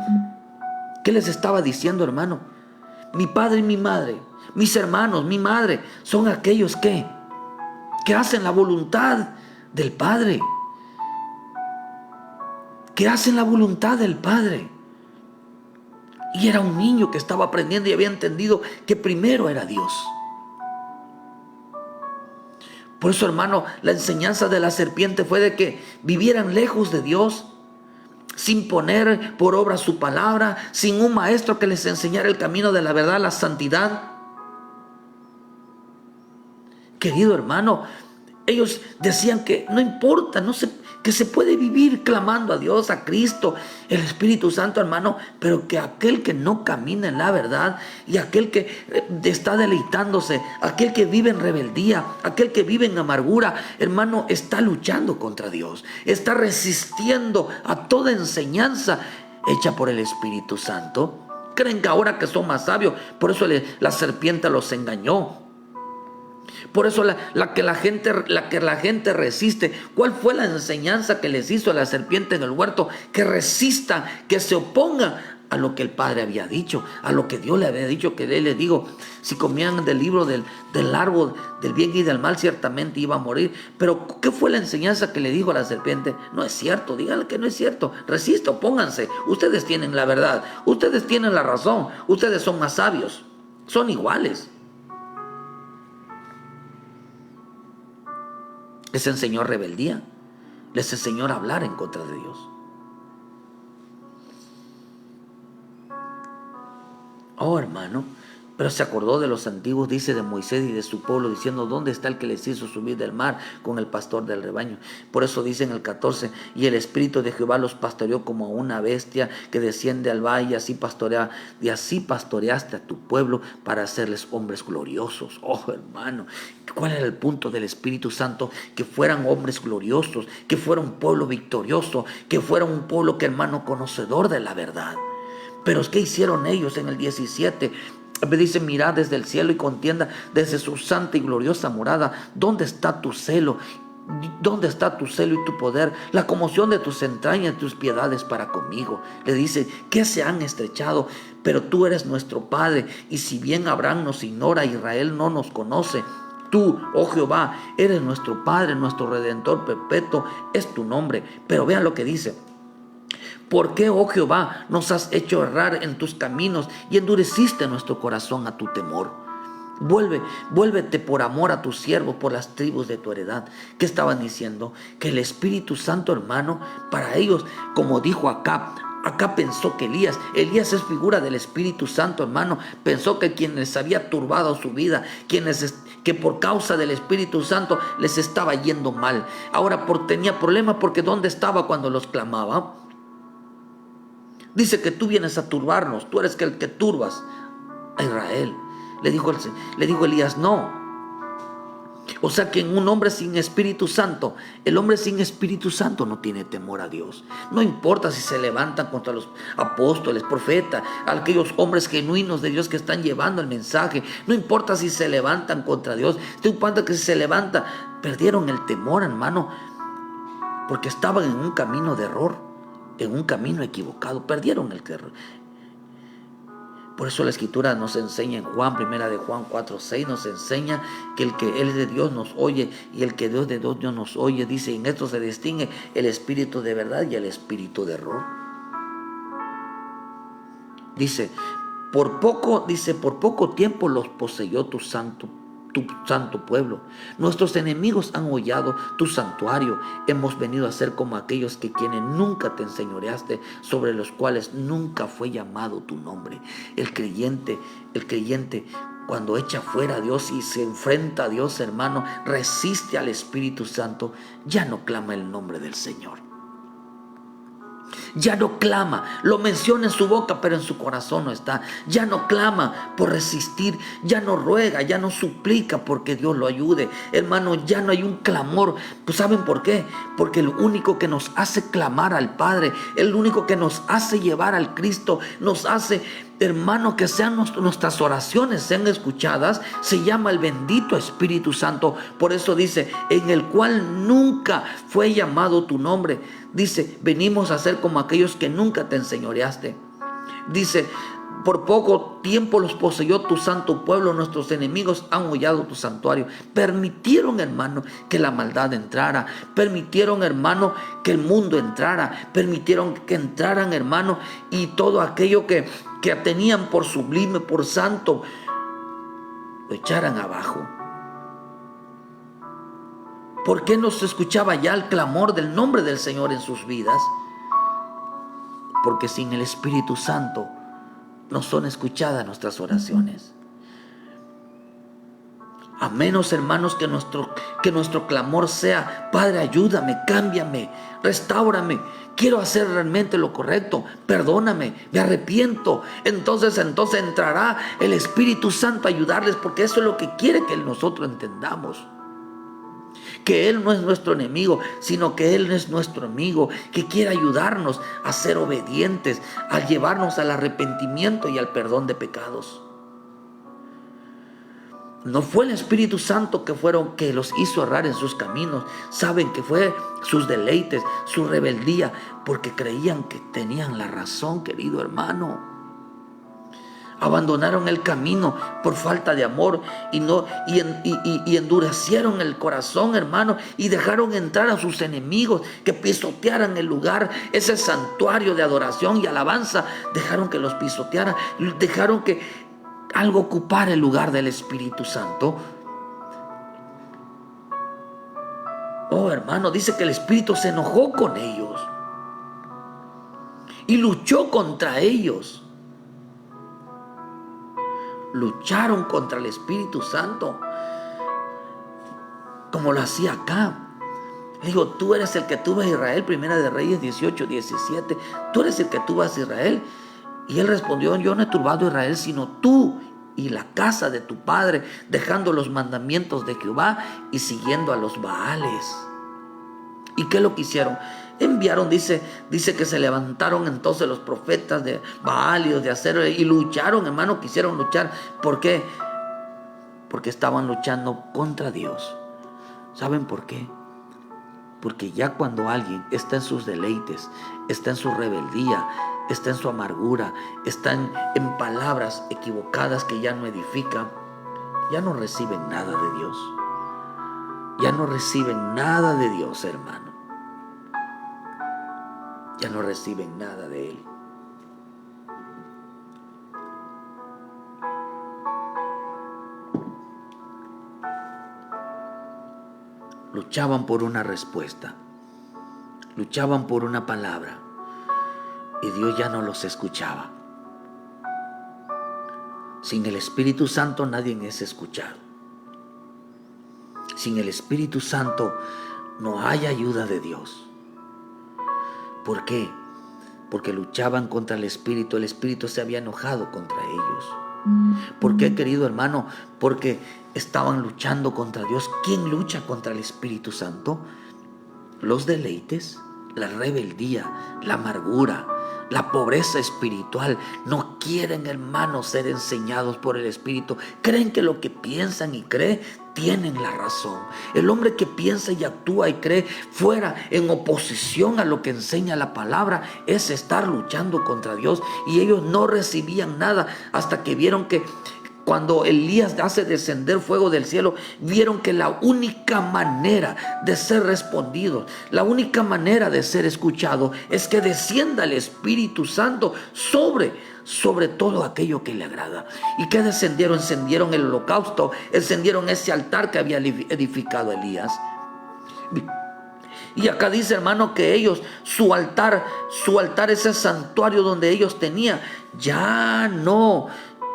Speaker 1: ¿Qué les estaba diciendo, hermano? Mi padre y mi madre, mis hermanos, mi madre, son aquellos que hacen la voluntad del Padre. Que hacen la voluntad del Padre. Y era un niño que estaba aprendiendo y había entendido que primero era Dios. Por eso, hermano, la enseñanza de la serpiente fue de que vivieran lejos de Dios, sin poner por obra su palabra, sin un maestro que les enseñara el camino de la verdad, la santidad. Querido hermano, ellos decían que no importa, que se puede vivir clamando a Dios, a Cristo, el Espíritu Santo, hermano, pero que aquel que no camina en la verdad y aquel que está deleitándose, aquel que vive en rebeldía, aquel que vive en amargura, hermano, está luchando contra Dios, está resistiendo a toda enseñanza hecha por el Espíritu Santo. Creen que ahora que son más sabios, por eso la serpiente los engañó. Por eso la que la gente resiste. ¿Cuál fue la enseñanza que les hizo la serpiente en el huerto? Que resistan, que se opongan a lo que el Padre había dicho, a lo que Dios le había dicho, que Él les dijo, si comían del libro del árbol del bien y del mal, ciertamente iba a morir. Pero ¿qué fue la enseñanza que le dijo a la serpiente? No es cierto, díganle que no es cierto, resista, opónganse, ustedes tienen la verdad, ustedes tienen la razón, ustedes son más sabios, son iguales. Les enseñó rebeldía, les enseñó a hablar en contra de Dios. Oh, hermano, pero se acordó de los antiguos, dice, de Moisés y de su pueblo, diciendo, ¿dónde está el que les hizo subir del mar con el pastor del rebaño? Por eso dice en el 14, y el Espíritu de Jehová los pastoreó como a una bestia que desciende al valle, y así pastoreaste a tu pueblo para hacerles hombres gloriosos. Oh, hermano, ¿cuál era el punto del Espíritu Santo? Que fueran hombres gloriosos, que fuera un pueblo victorioso, que fuera un pueblo, que hermano, conocedor de la verdad. Pero ¿qué hicieron ellos en el 17? Dice, mirad desde el cielo y contienda desde su santa y gloriosa morada. ¿Dónde está tu celo? ¿Dónde está tu celo y tu poder? La conmoción de tus entrañas y tus piedades para conmigo. Le dice, que se han estrechado, pero tú eres nuestro Padre. Y si bien Abraham nos ignora, Israel no nos conoce. Tú, oh Jehová, eres nuestro Padre, nuestro Redentor perpetuo, es tu nombre. Pero vean lo que dice. ¿Por qué, oh Jehová, nos has hecho errar en tus caminos y endureciste nuestro corazón a tu temor? Vuélvete por amor a tus siervos, por las tribus de tu heredad. ¿Qué estaban diciendo? Que el Espíritu Santo, hermano, para ellos, como dijo Acab pensó que Elías es figura del Espíritu Santo, hermano. Pensó que quienes había turbado su vida, que por causa del Espíritu Santo les estaba yendo mal. Ahora tenía problemas porque ¿dónde estaba cuando los clamaba? Dice que tú vienes a turbarnos, tú eres el que turbas a Israel. Le dijo Elías, no. O sea que en un hombre sin Espíritu Santo, el hombre sin Espíritu Santo no tiene temor a Dios. No importa si se levantan contra los apóstoles, profetas, aquellos hombres genuinos de Dios que están llevando el mensaje. No importa si se levantan contra Dios. Estoy cuenta que si se levanta, perdieron el temor, hermano, porque estaban en un camino de error, en un camino equivocado, perdieron el terror. Por eso la Escritura nos enseña en primera de Juan 4:6, nos enseña que el que es de Dios nos oye, y el que Dios de Dios nos oye, dice, en esto se distingue el espíritu de verdad y el espíritu de error. Dice, por poco tiempo los poseyó tu santo pueblo. Nuestros enemigos han hollado tu santuario. Hemos venido a ser como aquellos quienes nunca te enseñoreaste, sobre los cuales nunca fue llamado tu nombre. El creyente cuando echa fuera a Dios y se enfrenta a Dios, hermano, resiste al Espíritu Santo, ya no clama el nombre del Señor. Ya no clama, lo menciona en su boca, pero en su corazón no está. Ya no clama por resistir, ya no ruega, ya no suplica porque Dios lo ayude. Hermano, ya no hay un clamor. Pues ¿saben por qué? Porque el único que nos hace clamar al Padre, el único que nos hace llevar al Cristo, nos hace, hermano, que sean nuestras oraciones sean escuchadas, se llama el bendito Espíritu Santo. Por eso dice, en el cual nunca fue llamado tu nombre. Dice, venimos a ser como aquellos que nunca te enseñoreaste. Dice, por poco tiempo los poseyó tu santo pueblo, nuestros enemigos han hollado tu santuario. Permitieron, hermano, que la maldad entrara. Permitieron, hermano, que el mundo entrara. Permitieron que entraran, hermano, y todo aquello que tenían por sublime, por santo, lo echaran abajo. ¿Por qué no se escuchaba ya el clamor del nombre del Señor en sus vidas? Porque sin el Espíritu Santo no son escuchadas nuestras oraciones. A menos, hermanos, que nuestro clamor sea: Padre, ayúdame, cámbiame, restáurame, quiero hacer realmente lo correcto, perdóname, me arrepiento. Entonces entrará el Espíritu Santo a ayudarles, porque eso es lo que quiere que nosotros entendamos. Que Él no es nuestro enemigo, sino que Él es nuestro amigo, que quiere ayudarnos a ser obedientes, a llevarnos al arrepentimiento y al perdón de pecados. No fue el Espíritu Santo que los hizo errar en sus caminos. Saben que fue sus deleites, su rebeldía, porque creían que tenían la razón, querido hermano. Abandonaron el camino por falta de amor y endurecieron el corazón, hermano, y dejaron entrar a sus enemigos que pisotearan el lugar, ese santuario de adoración y alabanza. Dejaron que los pisotearan, dejaron que algo ocupara el lugar del Espíritu Santo. Oh, hermano, dice que el Espíritu se enojó con ellos y luchó contra ellos. Lucharon contra el Espíritu Santo, como lo hacía acá. Digo, tú eres el que tuvo a Israel, Primera de Reyes 18, 17. Tú eres el que tuvo a Israel. Y él respondió: yo no he turbado a Israel, sino tú y la casa de tu padre, dejando los mandamientos de Jehová y siguiendo a los Baales. ¿Y qué lo que hicieron? Enviaron, dice que se levantaron entonces los profetas de Baal y de Acera y lucharon, hermano, quisieron luchar. ¿Por qué? Porque estaban luchando contra Dios. ¿Saben por qué? Porque ya cuando alguien está en sus deleites, está en su rebeldía, está en su amargura, está en palabras equivocadas que ya no edifican, ya no reciben nada de Dios. Ya no reciben nada de Dios, hermano. Ya no reciben nada de Él. Luchaban por una respuesta, luchaban por una palabra, y Dios ya no los escuchaba. Sin el Espíritu Santo nadie es escuchado. Sin el Espíritu Santo no hay ayuda de Dios. ¿Por qué? Porque luchaban contra el Espíritu se había enojado contra ellos. ¿Por qué, querido hermano? Porque estaban luchando contra Dios. ¿Quién lucha contra el Espíritu Santo? Los deleites, la rebeldía, la amargura, la pobreza espiritual. No quieren, hermanos, ser enseñados por el Espíritu. Creen que lo que piensan y creen tienen la razón. El hombre que piensa y actúa y cree fuera en oposición a lo que enseña la palabra es estar luchando contra Dios. Y ellos no recibían nada hasta que vieron que cuando Elías hace descender fuego del cielo, vieron que la única manera de ser respondido, la única manera de ser escuchado es que descienda el Espíritu Santo sobre todo aquello que le agrada. ¿Y qué descendieron? Encendieron el holocausto, encendieron ese altar que había edificado Elías. Y acá dice, hermano, que ellos, su altar, ese santuario donde ellos tenían, ya no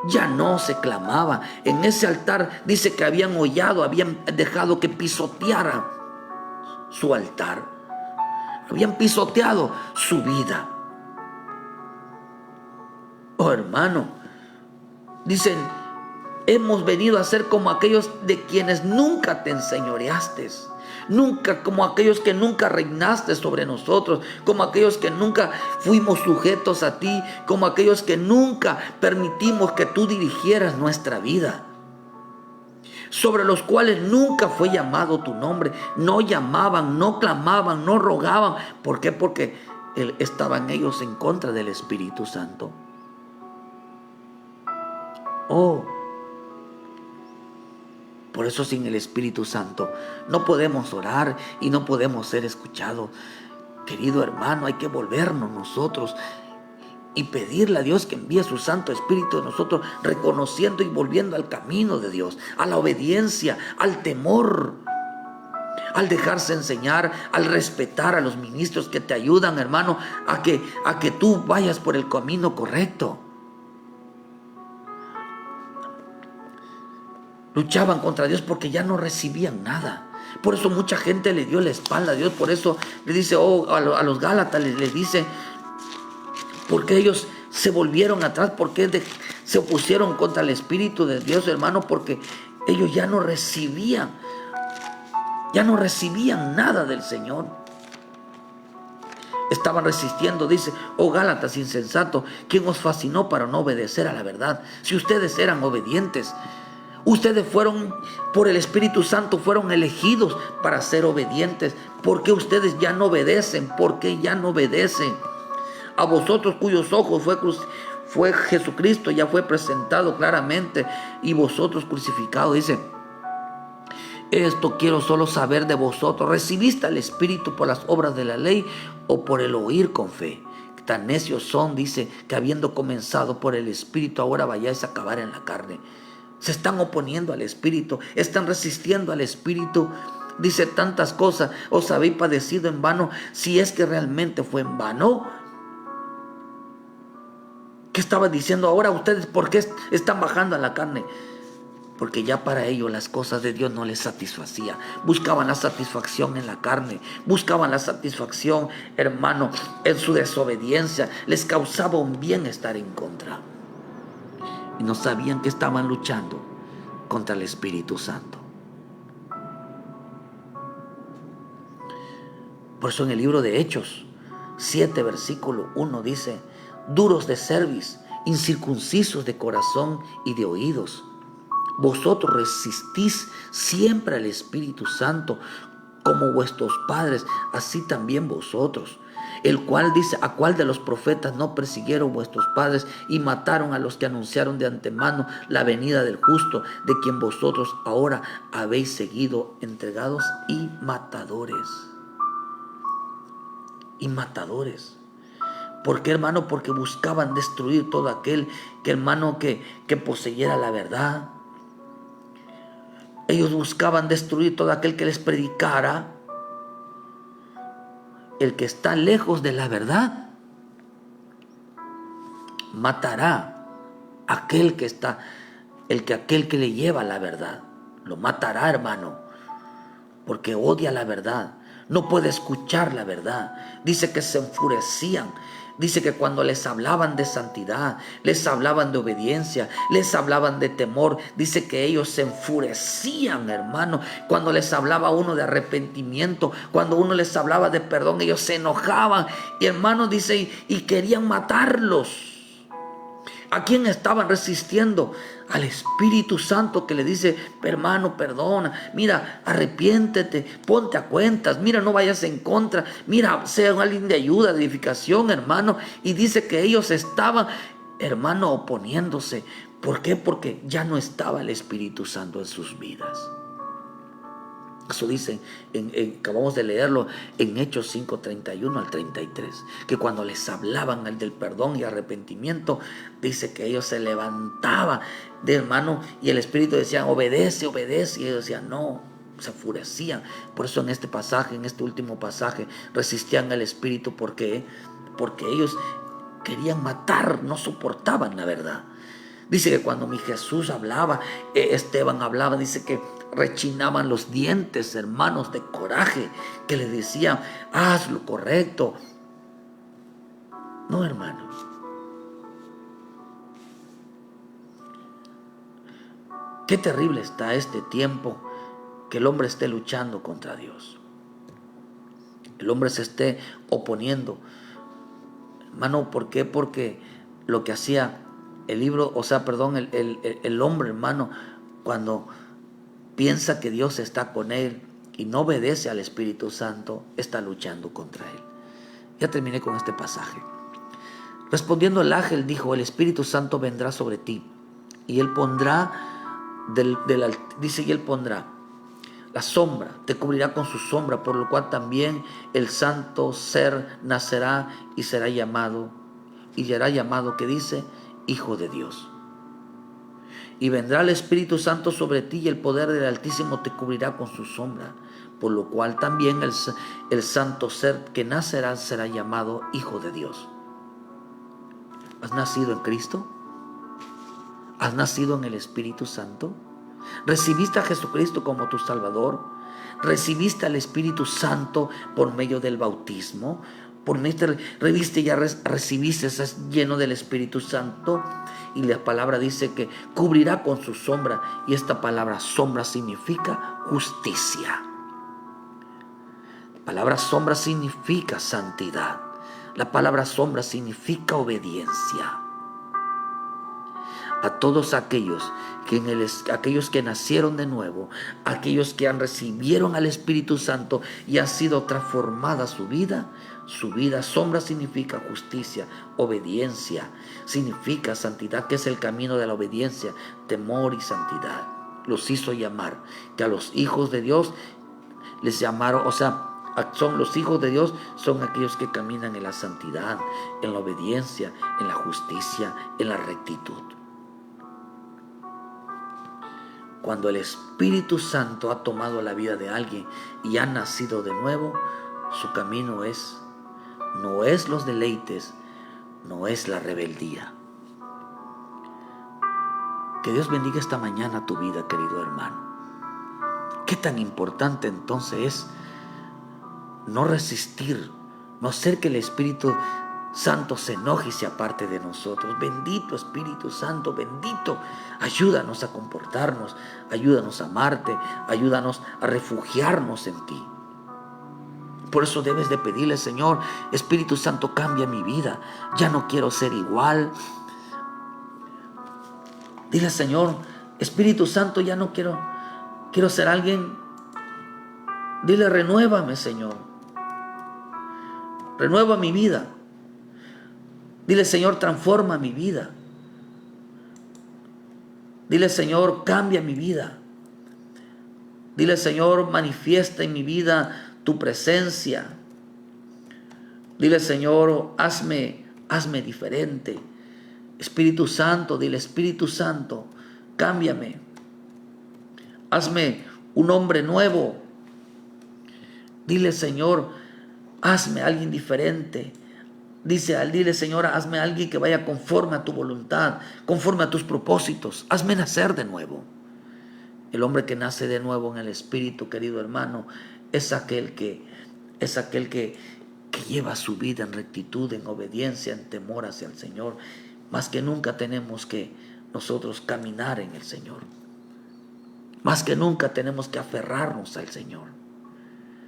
Speaker 1: Ya no se clamaba. En ese altar dice que habían hollado, habían dejado que pisoteara su altar. Habían pisoteado su vida. Oh, hermano, dicen, hemos venido a ser como aquellos de quienes nunca te enseñoreaste. Nunca, como aquellos que nunca reinaste sobre nosotros, como aquellos que nunca fuimos sujetos a ti, como aquellos que nunca permitimos que tú dirigieras nuestra vida, sobre los cuales nunca fue llamado tu nombre. No llamaban, no clamaban, no rogaban. ¿Por qué? Porque estaban ellos en contra del Espíritu Santo. Oh, por eso sin el Espíritu Santo no podemos orar y no podemos ser escuchados. Querido hermano, hay que volvernos nosotros y pedirle a Dios que envíe su Santo Espíritu en nosotros, reconociendo y volviendo al camino de Dios, a la obediencia, al temor, al dejarse enseñar, al respetar a los ministros que te ayudan, hermano, a que tú vayas por el camino correcto. Luchaban contra Dios porque ya no recibían nada. Por eso mucha gente le dio la espalda a Dios. Por eso le dice, a los Gálatas les dice, porque ellos se volvieron atrás, porque se opusieron contra el Espíritu de Dios, hermano, porque ellos ya no recibían nada del Señor. Estaban resistiendo, dice, oh Gálatas insensato, ¿quién os fascinó para no obedecer a la verdad? Si ustedes eran obedientes, ustedes fueron, por el Espíritu Santo, fueron elegidos para ser obedientes. ¿Por qué ustedes ya no obedecen? ¿Por qué ya no obedecen? A vosotros cuyos ojos fue Jesucristo, ya fue presentado claramente, y vosotros crucificados. Dice, esto quiero solo saber de vosotros. ¿Recibiste al Espíritu por las obras de la ley o por el oír con fe? Tan necios son, dice, que habiendo comenzado por el Espíritu, ahora vayáis a acabar en la carne. Se están oponiendo al Espíritu, están resistiendo al Espíritu. Dice tantas cosas. ¿Os habéis padecido en vano? Si es que realmente fue en vano. ¿Qué estaba diciendo ahora ustedes? ¿Por qué están bajando a la carne? Porque ya para ellos las cosas de Dios no les satisfacía. Buscaban la satisfacción en la carne. Buscaban la satisfacción, hermano, en su desobediencia. Les causaba un bien estar en contra. Y no sabían que estaban luchando contra el Espíritu Santo. Por eso en el libro de Hechos 7, versículo 1 dice, duros de cerviz, incircuncisos de corazón y de oídos, vosotros resistís siempre al Espíritu Santo, como vuestros padres, así también vosotros. El cual dice, ¿a cuál de los profetas no persiguieron vuestros padres y mataron a los que anunciaron de antemano la venida del justo, de quien vosotros ahora habéis seguido entregados y matadores? Y matadores. ¿Por qué, hermano? Porque buscaban destruir todo aquel que poseyera la verdad. Ellos buscaban destruir todo aquel que les predicara. El que está lejos de la verdad matará aquel que le lleva la verdad. Lo matará, hermano, porque odia la verdad. No puede escuchar la verdad. Dice que se enfurecían. Dice que cuando les hablaban de santidad, les hablaban de obediencia, les hablaban de temor, dice que ellos se enfurecían, hermano. Cuando les hablaba uno de arrepentimiento, cuando uno les hablaba de perdón, ellos se enojaban. Y hermano, dice, y querían matarlos. ¿A quién estaban resistiendo? Al Espíritu Santo, que le dice, hermano, perdona, mira, arrepiéntete, ponte a cuentas, mira, no vayas en contra, mira, sea alguien de ayuda, de edificación, hermano. Y dice que ellos estaban, hermano, oponiéndose. ¿Por qué? Porque ya no estaba el Espíritu Santo en sus vidas. Eso dice, acabamos de leerlo en Hechos 5, 31 al 33, que cuando les hablaban del perdón y arrepentimiento, dice que ellos se levantaban de hermano y el Espíritu decía, obedece, obedece, y ellos decían, no, se enfurecían. Por eso en este pasaje, en este último pasaje, resistían al Espíritu. ¿Por qué? Porque ellos querían matar, no soportaban la verdad. Dice que cuando mi Jesús hablaba, Esteban hablaba, dice que rechinaban los dientes, hermanos, de coraje, que le decían, haz lo correcto. No, hermanos. Qué terrible está este tiempo que el hombre esté luchando contra Dios. El hombre se esté oponiendo. Hermano, ¿por qué? Porque lo que hacía el hombre, hermano, cuando piensa que Dios está con él y no obedece al Espíritu Santo, está luchando contra él. Ya terminé con este pasaje. Respondiendo el ángel dijo, el Espíritu Santo vendrá sobre ti y él pondrá él pondrá la sombra, te cubrirá con su sombra, por lo cual también el santo ser nacerá y será llamado, ¿qué dice? Hijo de Dios. Y vendrá el Espíritu Santo sobre ti y el poder del Altísimo te cubrirá con su sombra, por lo cual también el santo ser que nacerá será llamado Hijo de Dios. ¿Has nacido en Cristo? ¿Has nacido en el Espíritu Santo? ¿Recibiste a Jesucristo como tu Salvador? ¿Recibiste al Espíritu Santo por medio del bautismo? Recibiste, estás lleno del Espíritu Santo. Y la palabra dice que cubrirá con su sombra. Y esta palabra sombra significa justicia. La palabra sombra significa santidad. La palabra sombra significa obediencia. A todos aquellos que nacieron de nuevo, aquellos que recibieron al Espíritu Santo y ha sido transformada su vida, sombra significa justicia, obediencia, significa santidad, que es el camino de la obediencia, temor y santidad. Los hizo llamar, que a los hijos de Dios les llamaron, son los hijos de Dios, son aquellos que caminan en la santidad, en la obediencia, en la justicia, en la rectitud. Cuando el Espíritu Santo ha tomado la vida de alguien y ha nacido de nuevo, su camino no es los deleites, no es la rebeldía. Que Dios bendiga esta mañana tu vida, querido hermano. Qué tan importante entonces es no resistir, no hacer que el Espíritu Santo se enoje y se aparte de nosotros. Bendito Espíritu Santo, bendito. Ayúdanos a comportarnos, ayúdanos a amarte, ayúdanos a refugiarnos en ti. Por eso debes de pedirle, Señor, Espíritu Santo, cambia mi vida. Ya no quiero ser igual. Dile, Señor, Espíritu Santo, ya no quiero ser alguien. Dile, renuévame, Señor. Renueva mi vida. Dile, Señor, transforma mi vida. Dile, Señor, cambia mi vida. Dile, Señor, manifiesta en mi vida tu presencia. Dile, Señor, hazme diferente. Espíritu Santo, dile, Espíritu Santo, cámbiame. Hazme un hombre nuevo. Dile, Señor, hazme alguien diferente. Dile, Señor, hazme alguien que vaya conforme a tu voluntad, conforme a tus propósitos. Hazme nacer de nuevo. El hombre que nace de nuevo en el Espíritu, querido hermano, es aquel que lleva su vida en rectitud, en obediencia, en temor hacia el Señor. Más que nunca tenemos que nosotros caminar en el Señor. Más que nunca tenemos que aferrarnos al Señor.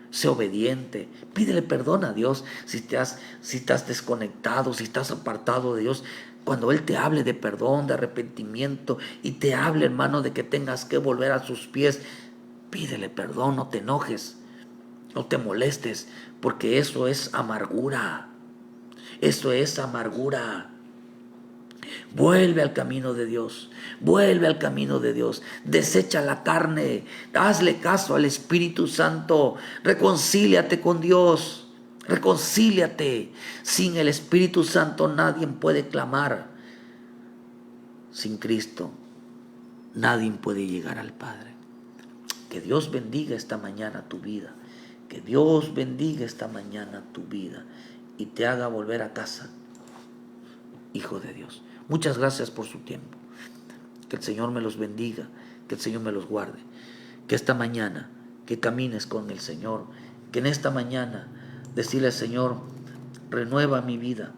Speaker 1: Sé obediente, pídele perdón a Dios si estás desconectado, si estás apartado de Dios. Cuando Él te hable de perdón, de arrepentimiento y te hable, hermano, de que tengas que volver a sus pies, pídele perdón, no te enojes, no te molestes, porque eso es amargura. Eso es amargura. Vuelve al camino de Dios, vuelve al camino de Dios, desecha la carne, hazle caso al Espíritu Santo, reconcíliate con Dios, reconcíliate. Sin el Espíritu Santo nadie puede clamar, sin Cristo nadie puede llegar al Padre. Que Dios bendiga esta mañana tu vida, que Dios bendiga esta mañana tu vida y te haga volver a casa, hijo de Dios. Muchas gracias por su tiempo. Que el Señor me los bendiga, que el Señor me los guarde. Que esta mañana, que camines con el Señor, que en esta mañana decirle al Señor, renueva mi vida.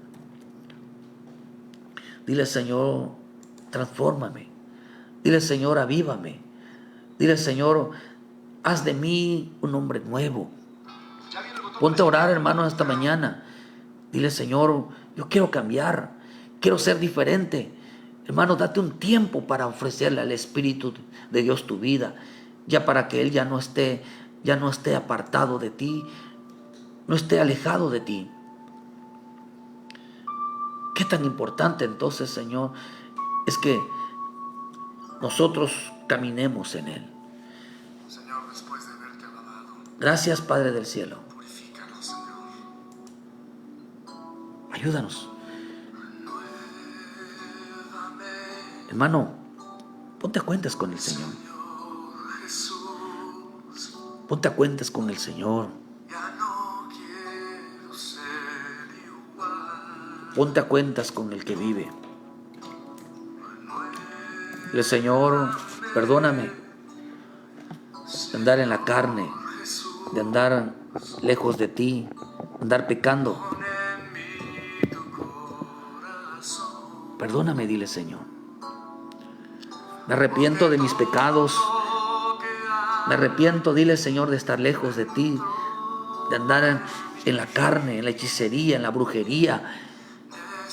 Speaker 1: Dile, Señor, transfórmame. Dile, Señor, avívame. Dile, Señor, haz de mí un hombre nuevo. Ponte a orar, hermano, esta mañana. Dile, Señor, yo quiero cambiar, quiero ser diferente. Hermano, date un tiempo para ofrecerle al Espíritu de Dios tu vida, ya para que Él ya no esté apartado de ti, no esté alejado de ti. Qué tan importante entonces, Señor, es que nosotros caminemos en Él.
Speaker 2: Señor, después de haberte alabado,
Speaker 1: Gracias, Padre del cielo.
Speaker 2: purifícanos, Señor.
Speaker 1: Ayúdanos. Hermano, ponte a cuentas con el Señor. Ponte a cuentas con el Señor.
Speaker 2: Ya no quiero ser igual.
Speaker 1: Ponte a cuentas con el que vive. Dile, Señor, perdóname de andar en la carne, de andar lejos de ti, de andar pecando. Perdóname, dile, Señor. Me arrepiento de mis pecados. Me arrepiento, dile, Señor, de estar lejos de ti, de andar en la carne, en la hechicería, en la brujería,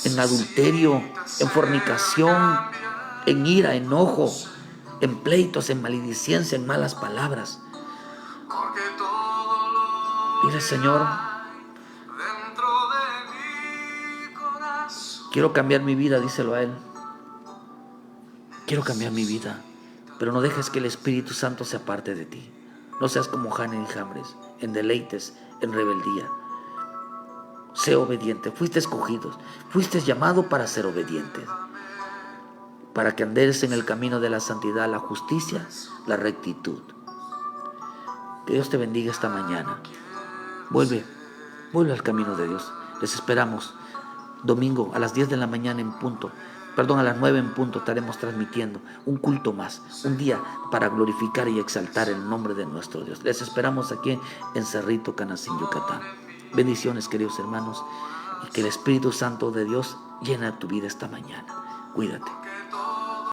Speaker 1: en adulterio, en fornicación, en ira, enojo, en pleitos, en maledicencia, en malas palabras. Dile, Señor, quiero cambiar mi vida, díselo a Él. Quiero cambiar mi vida, pero no dejes que el Espíritu Santo se aparte de ti. No seas como Jane y Jambres, en deleites, en rebeldía. Sé obediente. Fuiste escogidos, fuiste llamado para ser obedientes, para que andes en el camino de la santidad, la justicia, la rectitud. Que Dios te bendiga esta mañana. Vuelve al camino de Dios. Les esperamos domingo a las 10 de la mañana en punto. A las 9 en punto estaremos transmitiendo un culto más, un día para glorificar y exaltar el nombre de nuestro Dios. Les esperamos aquí en Cerrito, Canacín, Yucatán. Bendiciones, queridos hermanos, y que el Espíritu Santo de Dios llene tu vida esta mañana. Cuídate.